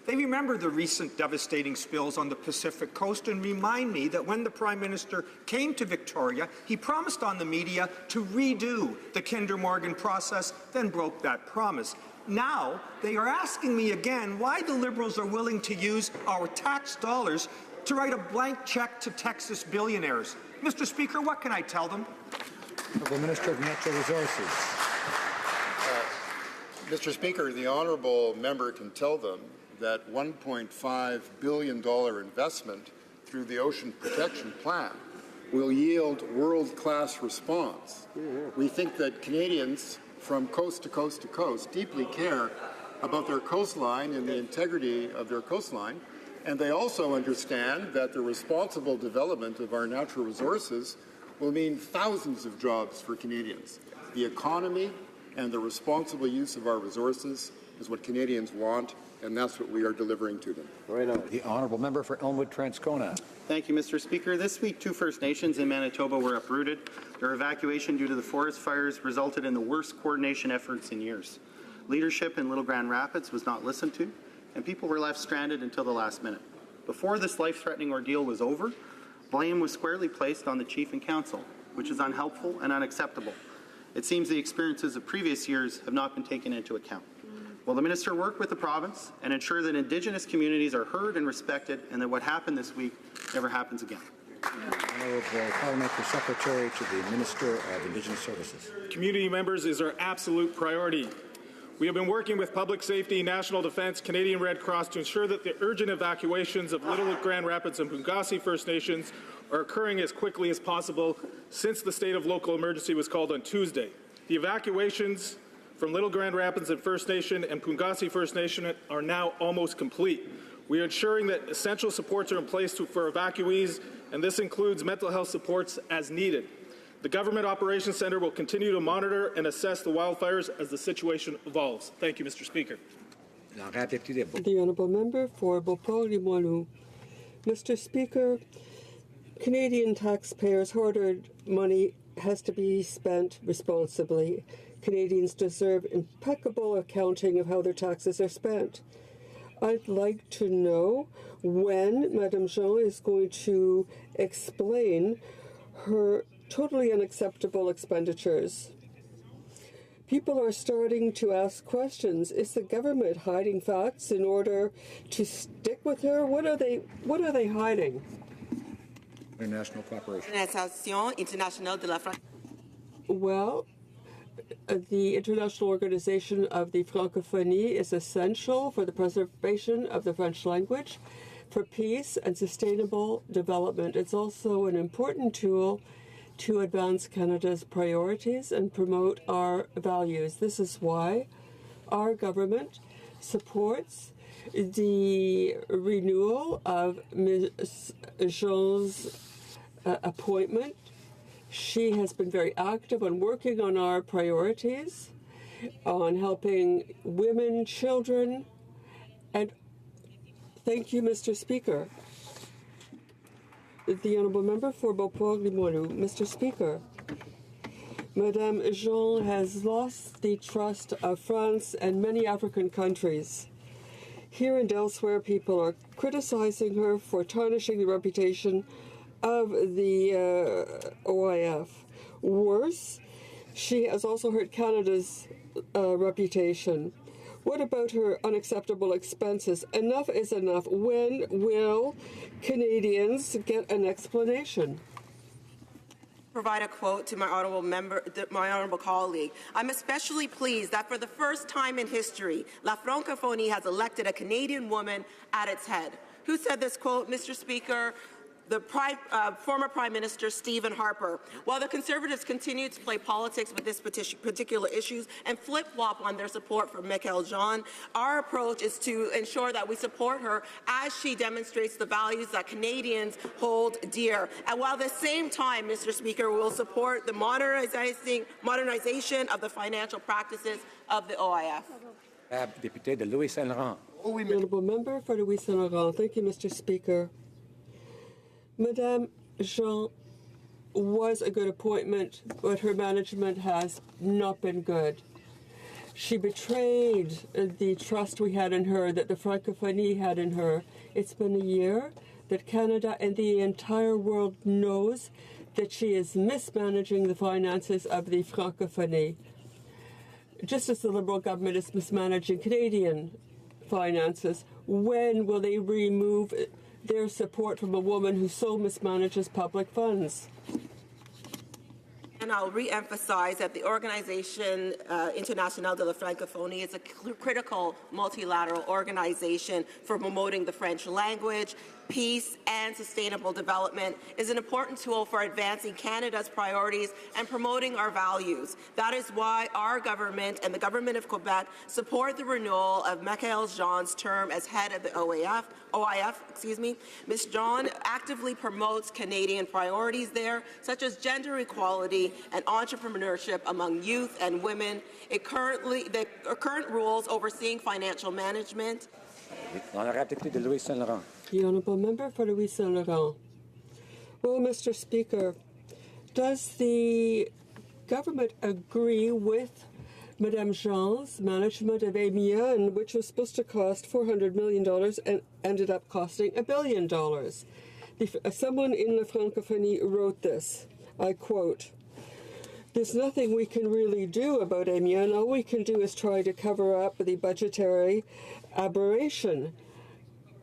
They remember the recent devastating spills on the Pacific coast and remind me that when the Prime Minister came to Victoria, he promised on the media to redo the Kinder Morgan process, then broke that promise. Now, they are asking me again why the Liberals are willing to use our tax dollars to write a blank check to Texas billionaires. Mr. Speaker, what can I tell them? The Minister of Natural Resources. Mr. Speaker, the honourable member can tell them that $1.5 billion investment through the Ocean Protection Plan will yield world-class response. We think that Canadians from coast to coast to coast deeply care about their coastline and the integrity of their coastline. And they also understand that the responsible development of our natural resources will mean thousands of jobs for Canadians. The economy and the responsible use of our resources is what Canadians want, and that's what we are delivering to them. Right on. The Honourable Member for Elmwood-Transcona. Thank you, Mr. Speaker. This week, 2 First Nations in Manitoba were uprooted. Their evacuation due to the forest fires resulted in the worst coordination efforts in years. Leadership in Little Grand Rapids was not listened to, and people were left stranded until the last minute. Before this life-threatening ordeal was over, blame was squarely placed on the Chief and Council, which is unhelpful and unacceptable. It seems the experiences of previous years have not been taken into account. Will the Minister work with the province and ensure that Indigenous communities are heard and respected, and that what happened this week never happens again? Honourable Parliamentary Secretary to the Minister of Indigenous Services. Community members is our absolute priority. We have been working with Public Safety, National Defence, Canadian Red Cross to ensure that the urgent evacuations of Little Grand Rapids and Pungassi First Nations are occurring as quickly as possible since the state of local emergency was called on Tuesday. The evacuations from Little Grand Rapids and First Nation and Pungassi First Nation are now almost complete. We are ensuring that essential supports are in place for evacuees, and this includes mental health supports as needed. The Government Operations Centre will continue to monitor and assess the wildfires as the situation evolves. Thank you, Mr. Speaker. The Honourable Member for Beauport-Limoilou. Mr. Speaker, Canadian taxpayers' hard-earned money has to be spent responsibly. Canadians deserve impeccable accounting of how their taxes are spent. I'd like to know when Madame Jean is going to explain her totally unacceptable expenditures. People are starting to ask questions. Is the government hiding facts in order to stick with her? What are they hiding? International cooperation. Well, the International Organization of the Francophonie is essential for the preservation of the French language, for peace and sustainable development. It's also an important tool to advance Canada's priorities and promote our values. This is why our government supports the renewal of Ms. Jean's appointment. She has been very active on working on our priorities, on helping women, children, and thank you, Mr. Speaker. The Honourable Member for Beauport-Limoilou. Mr. Speaker, Madame Jean has lost the trust of France and many African countries. Here and elsewhere, people are criticizing her for tarnishing the reputation of the OIF. Worse, she has also hurt Canada's reputation. What about her unacceptable expenses? Enough is enough. When will Canadians get an explanation? Provide a quote to my honourable colleague. I'm especially pleased that for the first time in history, La Francophonie has elected a Canadian woman at its head. Who said this quote, Mr. Speaker? The former Prime Minister, Stephen Harper. While the Conservatives continue to play politics with this particular issues and flip-flop on their support for Michaëlle Jean, our approach is to ensure that we support her as she demonstrates the values that Canadians hold dear. And while at the same time, Mr. Speaker, we will support the modernization of the financial practices of the OIF. Député de Louis Saint-Laurent. Honourable Member for Louis Saint-Laurent. Thank you, Mr. Speaker. Madame Jean was a good appointment, but her management has not been good. She betrayed the trust we had in her, that the Francophonie had in her. It's been a year that Canada and the entire world knows that she is mismanaging the finances of the Francophonie, just as the Liberal government is mismanaging Canadian finances. When will they remove their support from a woman who so mismanages public funds? And I'll re-emphasize that the Organisation Internationale de la Francophonie is a critical multilateral organization for promoting the French language, peace, and sustainable development. Is an important tool for advancing Canada's priorities and promoting our values. That is why our government and the government of Quebec support the renewal of Michaëlle Jean's term as head of the OIF. Ms. Jean actively promotes Canadian priorities there, such as gender equality and entrepreneurship among youth and women. The current rules overseeing financial management. The Honourable Member for Louis Saint-Laurent. Well, Mr. Speaker, does the government agree with Madame Jean's management of EMEA, which was supposed to cost $400 million and ended up costing $1 billion? Someone in La Francophonie wrote this, I quote, "There's nothing we can really do about EMEA, and all we can do is try to cover up the budgetary aberration."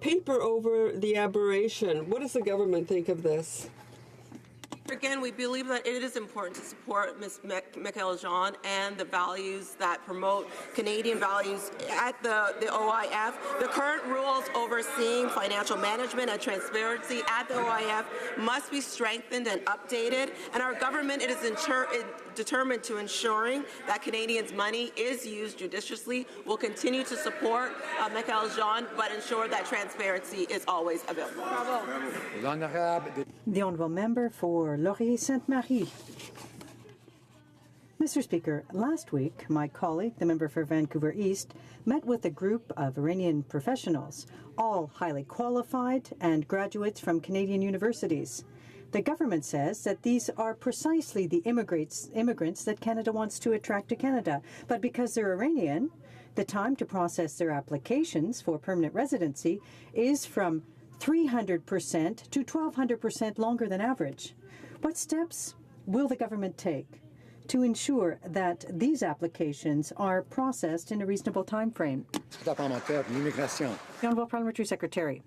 Paper over the aberration. What does the government think of this? Again, we believe that it is important to support Ms. Michaëlle Jean and the values that promote Canadian values at the OIF. The current rules overseeing financial management and transparency at the OIF must be strengthened and updated, and our government is determined to ensuring that Canadians' money is used judiciously. We'll continue to support Michaëlle Jean, but ensure that transparency is always available. The Honourable Member for Laurier-Sainte-Marie. Mr. Speaker, last week, my colleague, the member for Vancouver East, met with a group of Iranian professionals, all highly qualified and graduates from Canadian universities. The government says that these are precisely the immigrants that Canada wants to attract to Canada. But because they're Iranian, the time to process their applications for permanent residency is from 300% to 1,200% longer than average. What steps will the government take to ensure that these applications are processed in a reasonable time frame? The Honourable Parliamentary Secretary.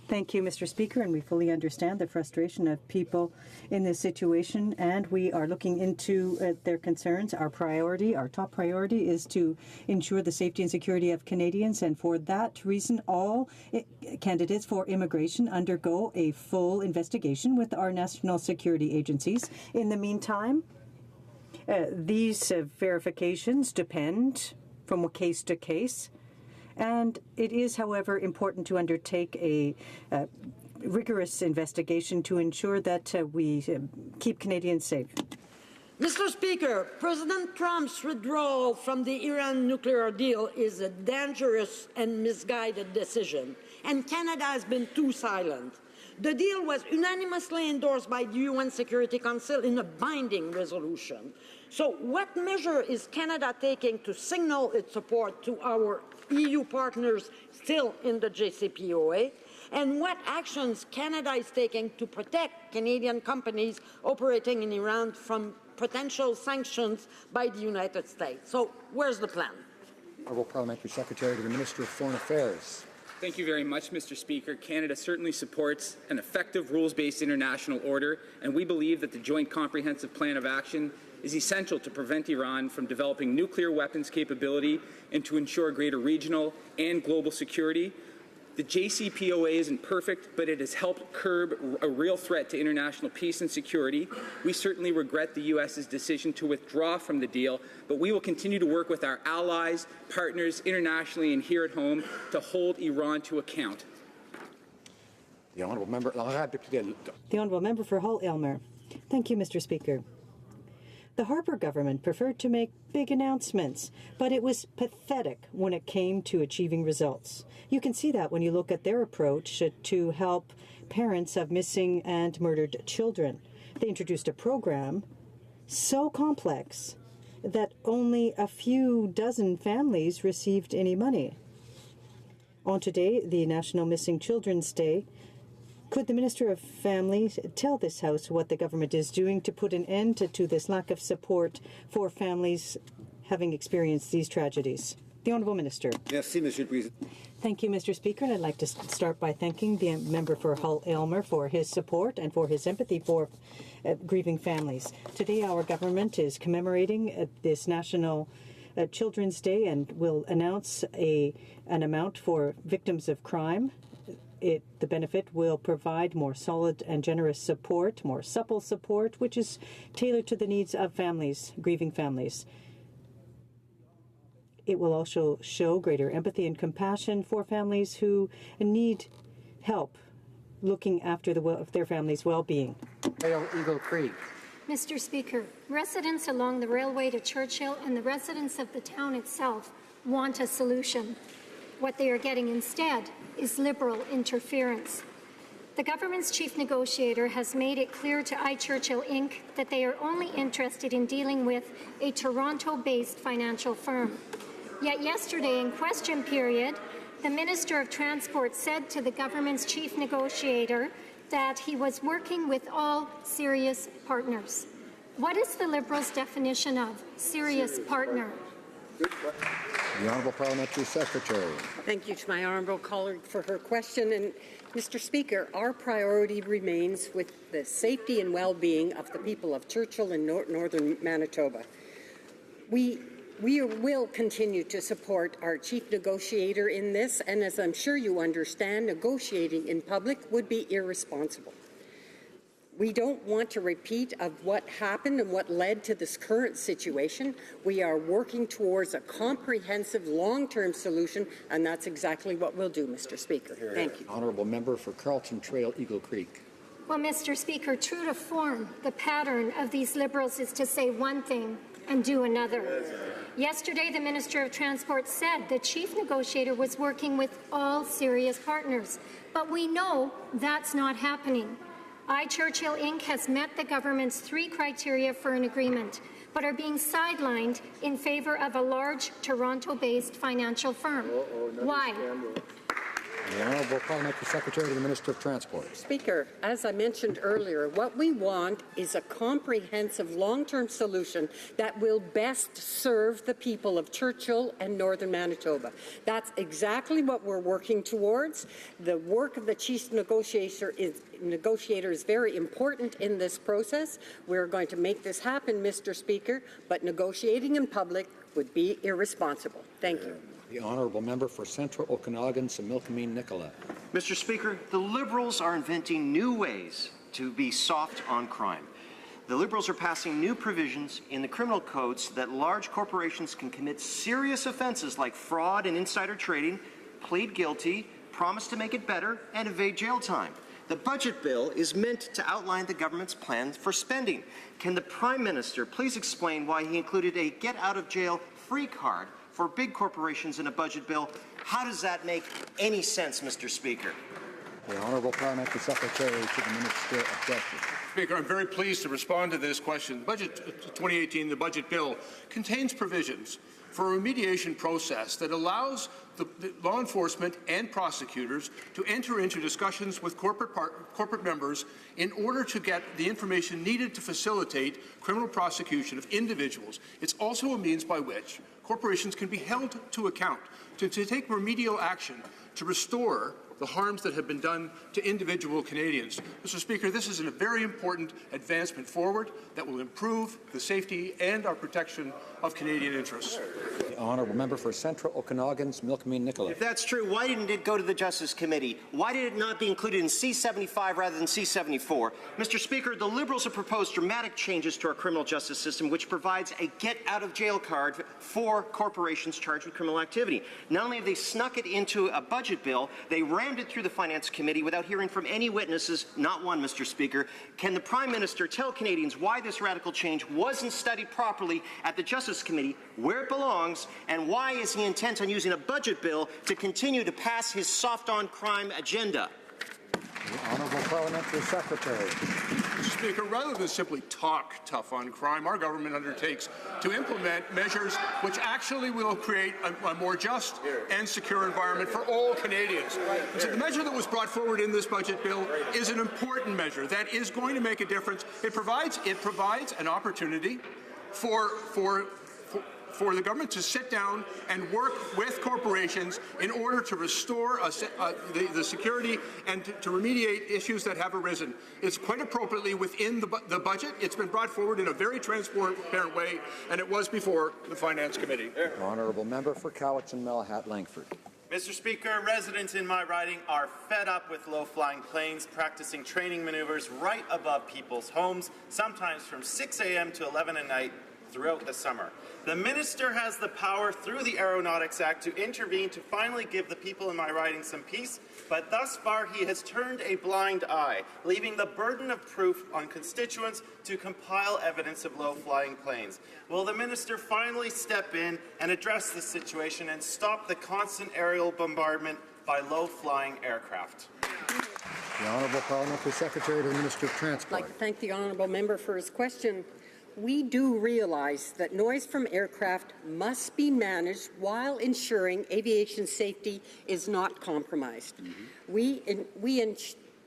Thank you, Mr. Speaker, and we fully understand the frustration of people in this situation, and we are looking into their concerns. Our top priority is to ensure the safety and security of Canadians, and for that reason, all candidates for immigration undergo a full investigation with our national security agencies. In the meantime, these verifications depend from case to case. And it is, however, important to undertake a rigorous investigation to ensure that we keep Canadians safe. Mr. Speaker, President Trump's withdrawal from the Iran nuclear deal is a dangerous and misguided decision, and Canada has been too silent. The deal was unanimously endorsed by the UN Security Council in a binding resolution. So what measure is Canada taking to signal its support to our EU partners still in the JCPOA? And what actions Canada is taking to protect Canadian companies operating in Iran from potential sanctions by the United States? So where's the plan? Honourable Parliamentary Secretary to the Minister of Foreign Affairs. Thank you very much, Mr. Speaker. Canada certainly supports an effective rules-based international order, and we believe that the Joint Comprehensive Plan of Action is essential to prevent Iran from developing nuclear weapons capability and to ensure greater regional and global security. The JCPOA isn't perfect, but it has helped curb a real threat to international peace and security. We certainly regret the U.S.'s decision to withdraw from the deal, but we will continue to work with our allies, partners, internationally and here at home to hold Iran to account. The Honourable Member. The Honourable Member for Hull-Aylmer. Thank you, Mr. Speaker. The Harper government preferred to make big announcements, but it was pathetic when it came to achieving results. You can see that when you look at their approach to help parents of missing and murdered children. They introduced a program so complex that only a few dozen families received any money. On today, the National Missing Children's Day, could the Minister of Families tell this House what the government is doing to put an end to this lack of support for families having experienced these tragedies? The Honourable Minister. Merci, Monsieur le Président. Thank you, Mr. Speaker. And I'd like to start by thanking the member for Hull-Aylmer for his support and for his empathy for grieving families. Today, our government is commemorating this National Children's Day and will announce an amount for victims of crime. The benefit will provide more solid and generous support, more supple support, which is tailored to the needs of families, grieving families. It will also show greater empathy and compassion for families who need help looking after their family's well-being. Eagle Creek. Mr. Speaker, residents along the railway to Churchill and the residents of the town itself want a solution. What they are getting instead is Liberal interference. The government's chief negotiator has made it clear to iChurchill Inc. that they are only interested in dealing with a Toronto-based financial firm. Yet yesterday, in question period, the Minister of Transport said to the government's chief negotiator that he was working with all serious partners. What is the Liberals' definition of serious partner? The Honourable Parliamentary Secretary. Thank you to my honourable colleague for her question. And Mr. Speaker, our priority remains with the safety and well-being of the people of Churchill and northern Manitoba. We will continue to support our chief negotiator in this, and as I'm sure you understand, negotiating in public would be irresponsible. We don't want to repeat of what happened and what led to this current situation. We are working towards a comprehensive long-term solution, and that's exactly what we'll do, Mr. Speaker. Thank you. Honourable Member for Carleton Trail, Eagle Creek. Well, Mr. Speaker, true to form, the pattern of these Liberals is to say one thing and do another. Yesterday, the Minister of Transport said the chief negotiator was working with all serious partners, but we know that's not happening. iChurchill Inc. has met the government's 3 criteria for an agreement, but are being sidelined in favour of a large Toronto-based financial firm. Why? The Honourable Parliamentary Secretary to the Minister of Transport. Speaker, as I mentioned earlier, what we want is a comprehensive long-term solution that will best serve the people of Churchill and northern Manitoba. That's exactly what we're working towards. The work of the chief negotiator is very important in this process. We're going to make this happen, Mr. Speaker, but negotiating in public would be irresponsible. Thank you. The Honourable Member for Central Okanagan, Similkameen Nicola. Mr. Speaker, the Liberals are inventing new ways to be soft on crime. The Liberals are passing new provisions in the criminal code so that large corporations can commit serious offenses like fraud and insider trading, plead guilty, promise to make it better, and evade jail time. The budget bill is meant to outline the government's plans for spending. Can the Prime Minister please explain why he included a get-out-of-jail-free card for big corporations in a budget bill? How does that make any sense, Mr. Speaker? The Honourable Parliamentary Secretary to the Minister of Justice. Speaker, I'm very pleased to respond to this question. Budget 2018, the budget bill, contains provisions for a remediation process that allows the law enforcement and prosecutors to enter into discussions with corporate members in order to get the information needed to facilitate criminal prosecution of individuals. It's also a means by which corporations can be held to account to take remedial action to restore the harms that have been done to individual Canadians. Mr. Speaker, this is a very important advancement forward that will improve the safety and our protection of Canadian interests. The Honourable Member for Central Okanagan's Milkmead Nicola. If that's true, why didn't it go to the Justice Committee? Why did it not be included in C-75 rather than C-74? Mr. Speaker, the Liberals have proposed dramatic changes to our criminal justice system, which provides a get-out-of-jail card for corporations charged with criminal activity. Not only have they snuck it into a budget bill, they rammed it through the Finance Committee without hearing from any witnesses, not one, Mr. Speaker. Can the Prime Minister tell Canadians why this radical change wasn't studied properly at the Justice Committee, where it belongs, and why is he intent on using a budget bill to continue to pass his soft-on-crime agenda? The Honourable Parliamentary Secretary. Mr. Speaker, rather than simply talk tough on crime, our government undertakes to implement measures which actually will create a more just and secure environment for all Canadians. So the measure that was brought forward in this budget bill is an important measure that is going to make a difference. It provides an opportunity for the government to sit down and work with corporations in order to restore the security and to remediate issues that have arisen. It's quite appropriately within the budget. It's been brought forward in a very transparent way, and it was before the Finance Committee. Honourable Member for Cowichan Mellahut Langford. Mr. Speaker, residents in my riding are fed up with low-flying planes practicing training maneuvers right above people's homes, sometimes from 6 a.m. to 11 at night throughout the summer. The minister has the power through the Aeronautics Act to intervene to finally give the people in my riding some peace, but thus far he has turned a blind eye, leaving the burden of proof on constituents to compile evidence of low-flying planes. Will the minister finally step in and address this situation and stop the constant aerial bombardment by low-flying aircraft? The Honourable Parliamentary Secretary to the Minister of Transport. I'd like to thank the honourable member for his question. We do realize that noise from aircraft must be managed while ensuring aviation safety is not compromised. We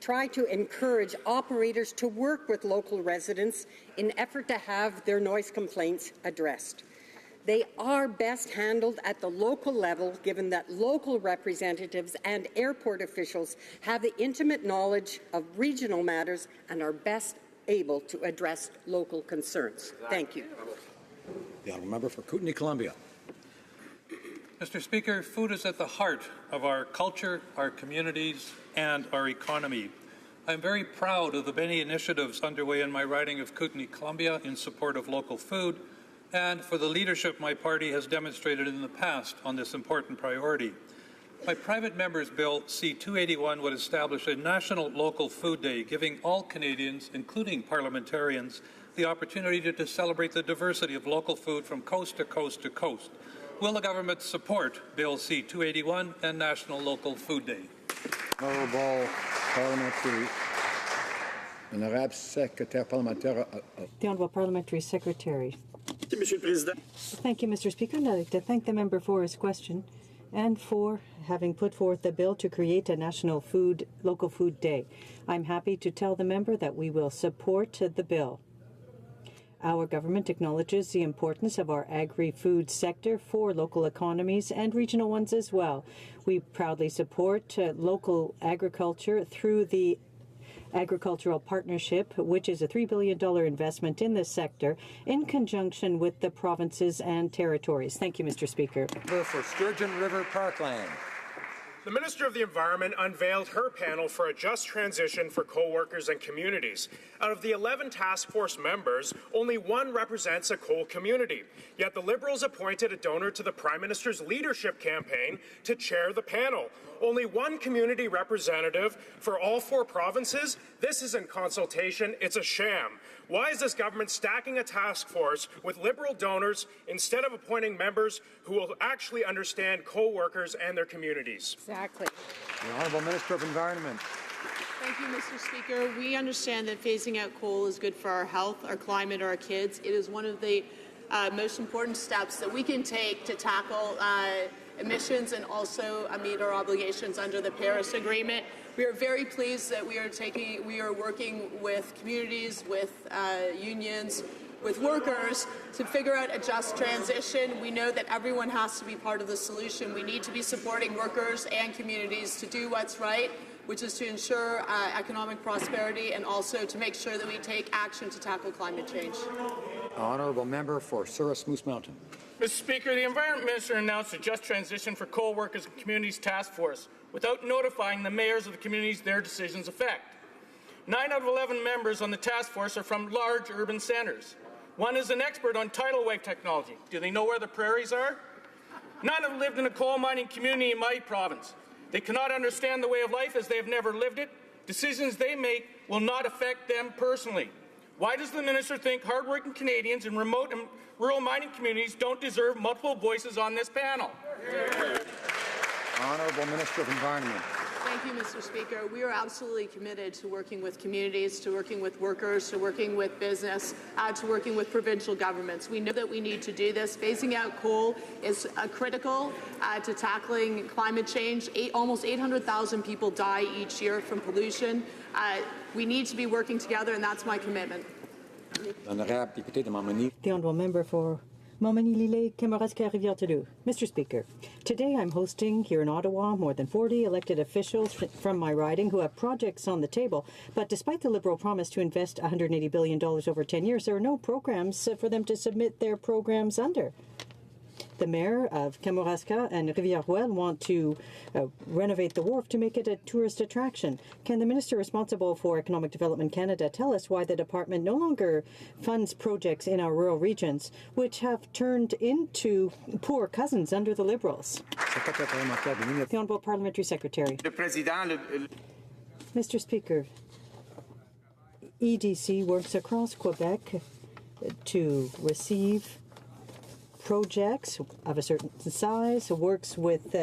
try to encourage operators to work with local residents in effort to have their noise complaints addressed. They are best handled at the local level, given that local representatives and airport officials have the intimate knowledge of regional matters and are best able to address local concerns. Thank you. The Honourable Member for Kootenay, Columbia. Mr. Speaker, food is at the heart of our culture, our communities, and our economy. I'm very proud of the many initiatives underway in my riding of Kootenay, Columbia in support of local food and for the leadership my party has demonstrated in the past on this important priority. My private member's bill, C-281, would establish a national local food day, giving all Canadians, including parliamentarians, the opportunity to celebrate the diversity of local food from coast to coast to coast. Will the government support Bill C-281 and National Local Food Day? Honourable Parliamentary Secretary Parliamentary. The Honourable Parliamentary Secretary. Thank you, Mr. Speaker. I'd like to thank the member for his question and for having put forth the bill to create a national local food day. I'm happy to tell the member that we will support the bill. Our government acknowledges the importance of our agri-food sector for local economies and regional ones as well. We proudly support local agriculture through the Agricultural Partnership, which is a $3 billion investment in this sector in conjunction with the provinces and territories. Thank you, Mr. Speaker. For Sturgeon River Parkland. The Minister of the Environment unveiled her panel for a just transition for co-workers and communities. Out of the 11 task force members, only one represents a coal community. Yet the Liberals appointed a donor to the Prime Minister's leadership campaign to chair the panel. Only one community representative for all 4 provinces? This isn't consultation, it's a sham. Why is this government stacking a task force with Liberal donors instead of appointing members who will actually understand co-workers and their communities? Exactly. The Honourable Minister of Environment. Thank you, Mr. Speaker. We understand that phasing out coal is good for our health, our climate, our kids. It is one of the most important steps that we can take to tackle emissions and also meet our obligations under the Paris Agreement. We are very pleased that we are working with communities, with unions, with workers to figure out a just transition. We know that everyone has to be part of the solution. We need to be supporting workers and communities to do what's right, which is to ensure economic prosperity and also to make sure that we take action to tackle climate change. Honourable Member for Souris Moose Mountain. Mr. Speaker, the Environment Minister announced a just transition for coal workers and communities task force without notifying the mayors of the communities their decisions affect. 9 out of 11 members on the task force are from large urban centres. One is an expert on tidal wave technology. Do they know where the prairies are? None have lived in a coal mining community in my province. They cannot understand the way of life as they have never lived it. Decisions they make will not affect them personally. Why does the minister think hardworking Canadians in remote and rural mining communities don't deserve multiple voices on this panel? Honourable Minister of Environment. Thank you, Mr. Speaker. We are absolutely committed to working with communities, to working with workers, to working with business, to working with provincial governments. We know that we need to do this. Phasing out coal is critical to tackling climate change. Almost 800,000 people die each year from pollution. We need to be working together, and that's my commitment. The Honourable Member for Montmagny-Lillet, Kamouraska, Rivière-du-Loup. Mr. Speaker, today I'm hosting here in Ottawa more than 40 elected officials from my riding who have projects on the table. But despite the Liberal promise to invest $180 billion over 10 years, there are no programs for them to submit their programs under. The mayor of Kamouraska and Rivière-Rouelle want to renovate the wharf to make it a tourist attraction. Can the minister responsible for Economic Development Canada tell us why the department no longer funds projects in our rural regions, which have turned into poor cousins under the Liberals? The Honourable Parliamentary Secretary. Mr. Speaker, EDC works across Quebec to receive projects of a certain size, works with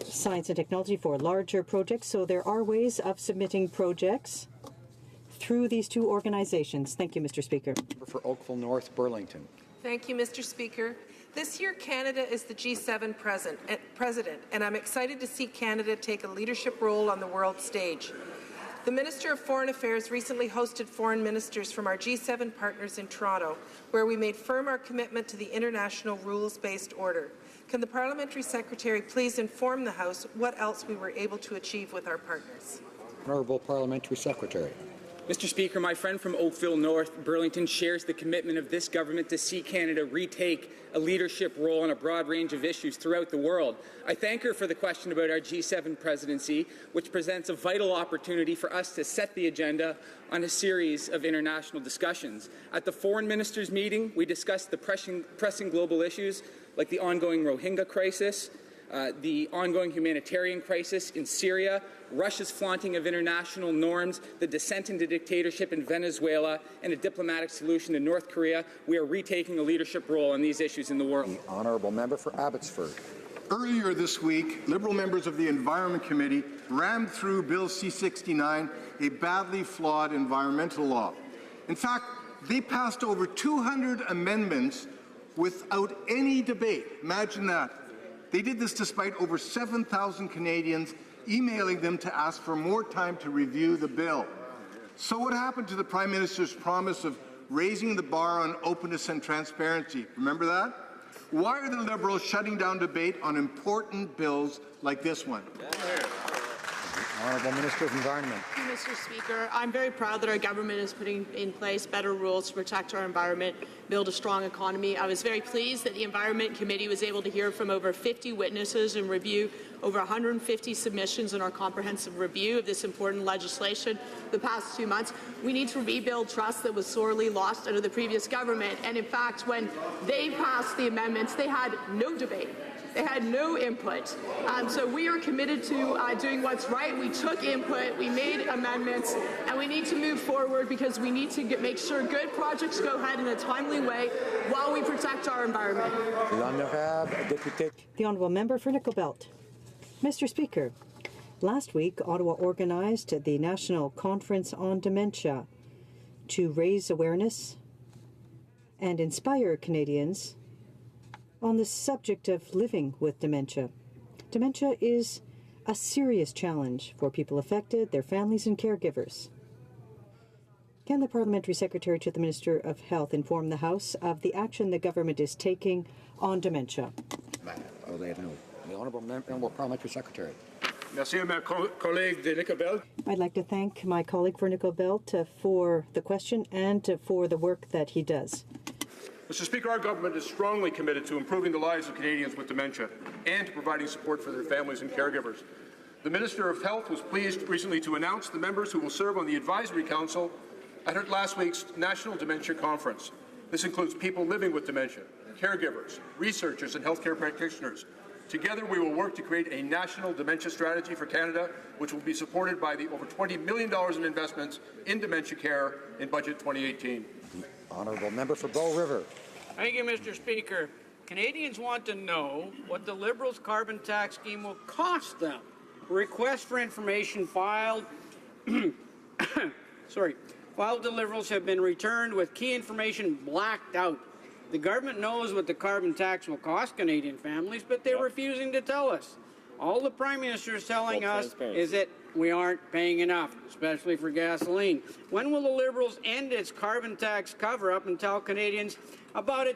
science and technology for larger projects. So there are ways of submitting projects through these 2 organizations. Thank you, Mr. Speaker. For Oakville North, Burlington. Thank you, Mr. Speaker. This year, Canada is the G7 president, and I'm excited to see Canada take a leadership role on the world stage. The Minister of Foreign Affairs recently hosted foreign ministers from our G7 partners in Toronto, where we made firm our commitment to the international rules-based order. Can the Parliamentary Secretary please inform the House what else we were able to achieve with our partners? Honourable Parliamentary Secretary. Mr. Speaker, my friend from Oakville North, Burlington, shares the commitment of this government to see Canada retake a leadership role on a broad range of issues throughout the world. I thank her for the question about our G7 presidency, which presents a vital opportunity for us to set the agenda on a series of international discussions. At the Foreign Ministers' meeting, we discussed the pressing global issues like the ongoing Rohingya crisis, the ongoing humanitarian crisis in Syria, Russia's flaunting of international norms, the descent into dictatorship in Venezuela, and a diplomatic solution to North Korea. We are retaking a leadership role on these issues in the world. The Honourable Member for Abbotsford. Earlier this week, Liberal members of the Environment Committee rammed through Bill C-69, a badly flawed environmental law. In fact, they passed over 200 amendments without any debate. Imagine that. They did this despite over 7,000 Canadians emailing them to ask for more time to review the bill. So what happened to the Prime Minister's promise of raising the bar on openness and transparency? Remember that? Why are the Liberals shutting down debate on important bills like this one? Honourable Minister of Environment. Thank you, Mr. Speaker. I'm very proud that our government is putting in place better rules to protect our environment. build a strong economy. I was very pleased that the Environment Committee was able to hear from over 50 witnesses and review over 150 submissions in our comprehensive review of this important legislation the past 2 months. We need to rebuild trust that was sorely lost under the previous government. And in fact, when they passed the amendments, they had no debate. They had no input. So we are committed to doing what's right. We took input, we made amendments, and we need to move forward because we need to make sure good projects go ahead in a timely way while we protect our environment. The Honourable Member for Nickel Belt. Mr. Speaker, last week Ottawa organized the National Conference on Dementia to raise awareness and inspire Canadians on the subject of living with dementia. Dementia is a serious challenge for people affected, their families and caregivers. Can the Parliamentary Secretary to the Minister of Health inform the House of the action the government is taking on dementia? The Honourable Parliamentary Secretary. Merci, ma collègue de Nickel Belt. I'd like to thank my colleague for Nickel Belt for the question and for the work that he does. Mr. Speaker, our government is strongly committed to improving the lives of Canadians with dementia and to providing support for their families and caregivers. The Minister of Health was pleased recently to announce the members who will serve on the Advisory Council at last week's National Dementia Conference. This includes people living with dementia, caregivers, researchers, and healthcare practitioners. Together, we will work to create a national dementia strategy for Canada, which will be supported by the over $20 million in investments in dementia care in Budget 2018. The Honourable Member for Bow River. Thank you, Mr. Speaker. Canadians want to know what the Liberals' carbon tax scheme will cost them. Requests for information filed filed to Liberals have been returned with key information blacked out. The government knows what the carbon tax will cost Canadian families, but they're refusing to tell us. All the Prime Minister is telling us is that we aren't paying enough, especially for gasoline. When will the Liberals end its carbon tax cover-up and tell Canadians about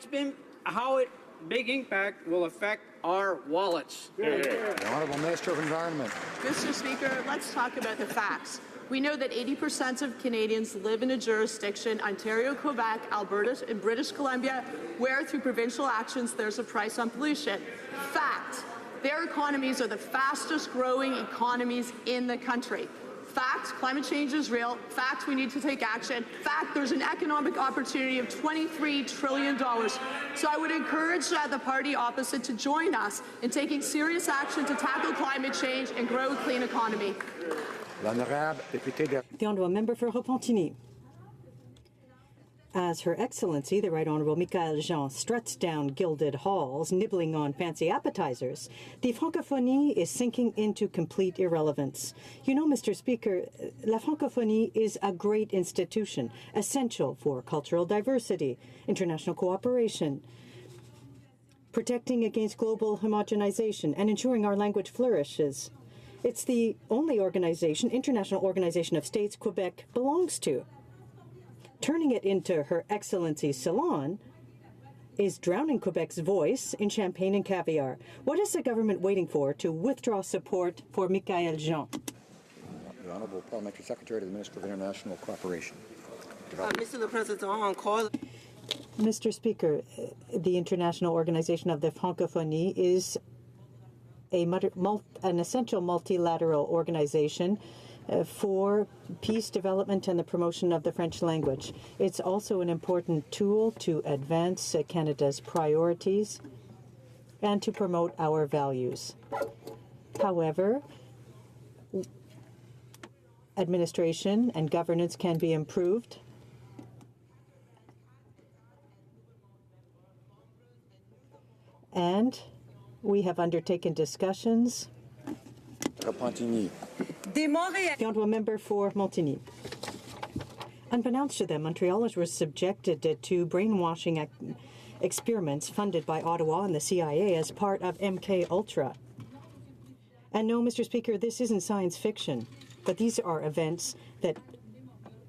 how its big impact will affect our wallets? The Honourable Minister of Environment. Mr. Speaker, let's talk about the facts. We know that 80% of Canadians live in a jurisdiction, Ontario, Quebec, Alberta, and British Columbia, where through provincial actions there's a price on pollution. Fact. Their economies are the fastest growing economies in the country. Fact, climate change is real. Fact, we need to take action. Fact, there's an economic opportunity of $23 trillion. So I would encourage the party opposite to join us in taking serious action to tackle climate change and grow a clean economy. The Honourable Member for Repentigny. As Her Excellency, the Right Honourable Michaëlle Jean, struts down gilded halls, nibbling on fancy appetizers, the francophonie is sinking into complete irrelevance. You know, Mr. Speaker, la francophonie is a great institution, essential for cultural diversity, international cooperation, protecting against global homogenization, and ensuring our language flourishes. It's the only international organization of states Quebec belongs to. Turning it into Her Excellency's salon is drowning Quebec's voice in champagne and caviar. What is the government waiting for to withdraw support for Michaëlle Jean? The Honourable Parliamentary Secretary to the Minister of International Cooperation. Mr. le Président, encore. Mr. Speaker, the International Organization of the Francophonie is an essential multilateral organization for peace, development, and the promotion of the French language. It's also an important tool to advance Canada's priorities and to promote our values. However, administration and governance can be improved. And we have undertaken discussions. Repentigny. The Honourable Member for Montigny. Unbeknownst to them, Montrealers were subjected to brainwashing experiments funded by Ottawa and the CIA as part of MK Ultra. And no, Mr. Speaker, this isn't science fiction, but these are events that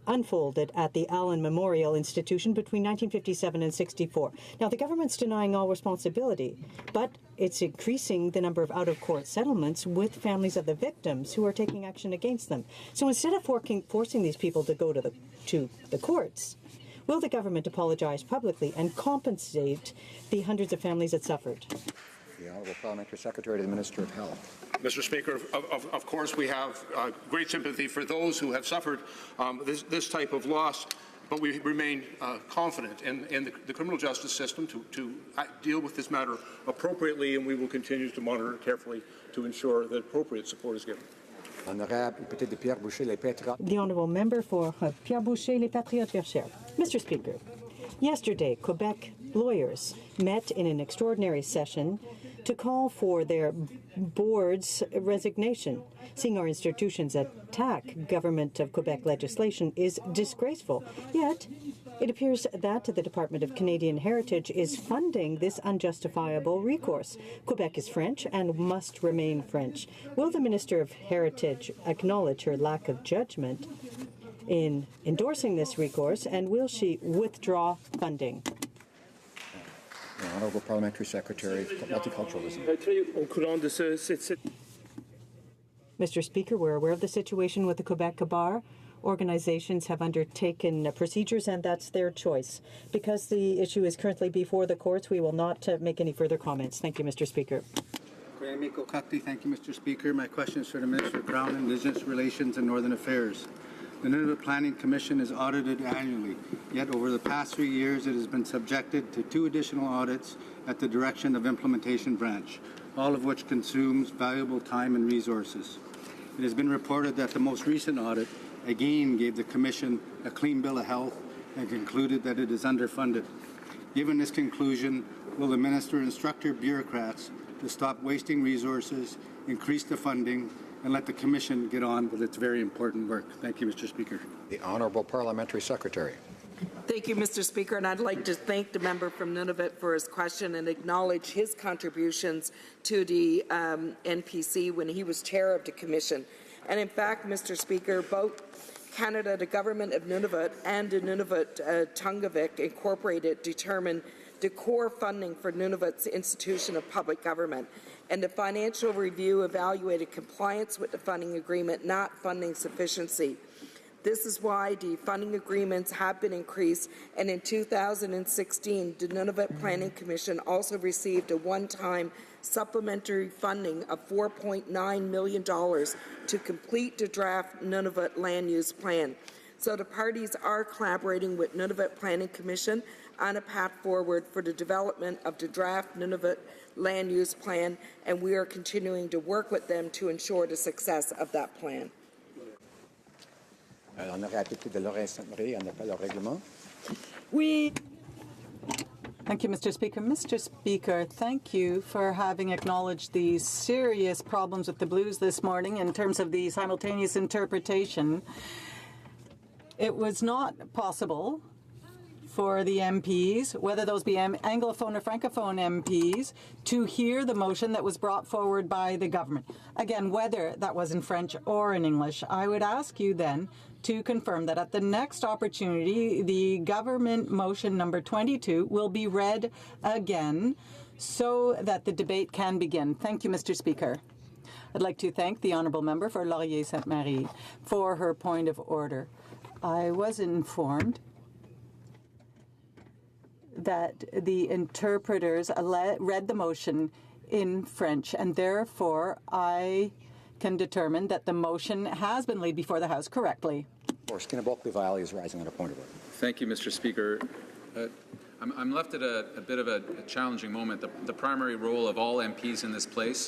unfolded at the Allen Memorial Institution between 1957 and 64. Now, the government's denying all responsibility, but it's increasing the number of out-of-court settlements with families of the victims who are taking action against them. So instead of forcing these people to go to the courts, Will the government apologize publicly and compensate the hundreds of families that suffered? The Honourable Parliamentary Secretary to the Minister of Health. Mr. Speaker, of course we have great sympathy for those who have suffered this type of loss, but we remain confident in the criminal justice system to deal with this matter appropriately, and we will continue to monitor carefully to ensure that appropriate support is given. The Honourable Member for Pierre Boucher, Les Patriotes Verchères. Mr. Speaker, yesterday Quebec lawyers met in an extraordinary session to call for their board's resignation. Seeing our institutions attack government of Quebec legislation is disgraceful. Yet, it appears that the Department of Canadian Heritage is funding this unjustifiable recourse. Quebec is French and must remain French. Will the Minister of Heritage acknowledge her lack of judgment in endorsing this recourse, and will she withdraw funding? The Honourable Parliamentary Secretary for Multiculturalism. Mr. Speaker, we're aware of the situation with the Quebec Bar. Organizations have undertaken procedures, and that's their choice. Because the issue is currently before the courts, we will not make any further comments. Thank you, Mr. Speaker. Thank you, Mr. Speaker. My question is for the Minister of Crown, Indigenous Relations and Northern Affairs. The Nunavut Planning Commission is audited annually, yet over the past 3 years it has been subjected to 2 additional audits at the direction of Implementation Branch, all of which consumes valuable time and resources. It has been reported that the most recent audit again gave the Commission a clean bill of health and concluded that it is underfunded. Given this conclusion, will the Minister instruct her bureaucrats to stop wasting resources, increase the funding, and let the Commission get on with its very important work? Thank you, Mr. Speaker. The Honourable Parliamentary Secretary. Thank you, Mr. Speaker, and I'd like to thank the member from Nunavut for his question and acknowledge his contributions to the NPC when he was chair of the Commission. And in fact, Mr. Speaker, both Canada, the government of Nunavut, and the Nunavut Tungavik Incorporated determined the core funding for Nunavut's institution of public government, and the financial review evaluated compliance with the funding agreement, not funding sufficiency. This is why the funding agreements have been increased, and in 2016, the Nunavut Planning Commission also received a one-time supplementary funding of $4.9 million to complete the draft Nunavut Land Use Plan. So the parties are collaborating with Nunavut Planning Commission on a path forward for the development of the draft Nunavut Land Use Plan, and we are continuing to work with them to ensure the success of that plan. Thank you, Mr. Speaker. Mr. Speaker, thank you for having acknowledged the serious problems with the Blues this morning in terms of the simultaneous interpretation. It was not possible for the MPs, whether those be Anglophone or Francophone MPs, to hear the motion that was brought forward by the government. Again, whether that was in French or in English, I would ask you then to confirm that at the next opportunity, the government motion number 22 will be read again so that the debate can begin. Thank you, Mr. Speaker. I'd like to thank the Honourable Member for Laurier-Sainte-Marie for her point of order. I was informed that the interpreters read the motion in French, and therefore I can determine that the motion has been laid before the House correctly. Skinner-Bulkley-Viley is rising on a point of order. Thank you, Mr. Speaker. I'm left at a bit of a challenging moment. The primary role of all MPs in this place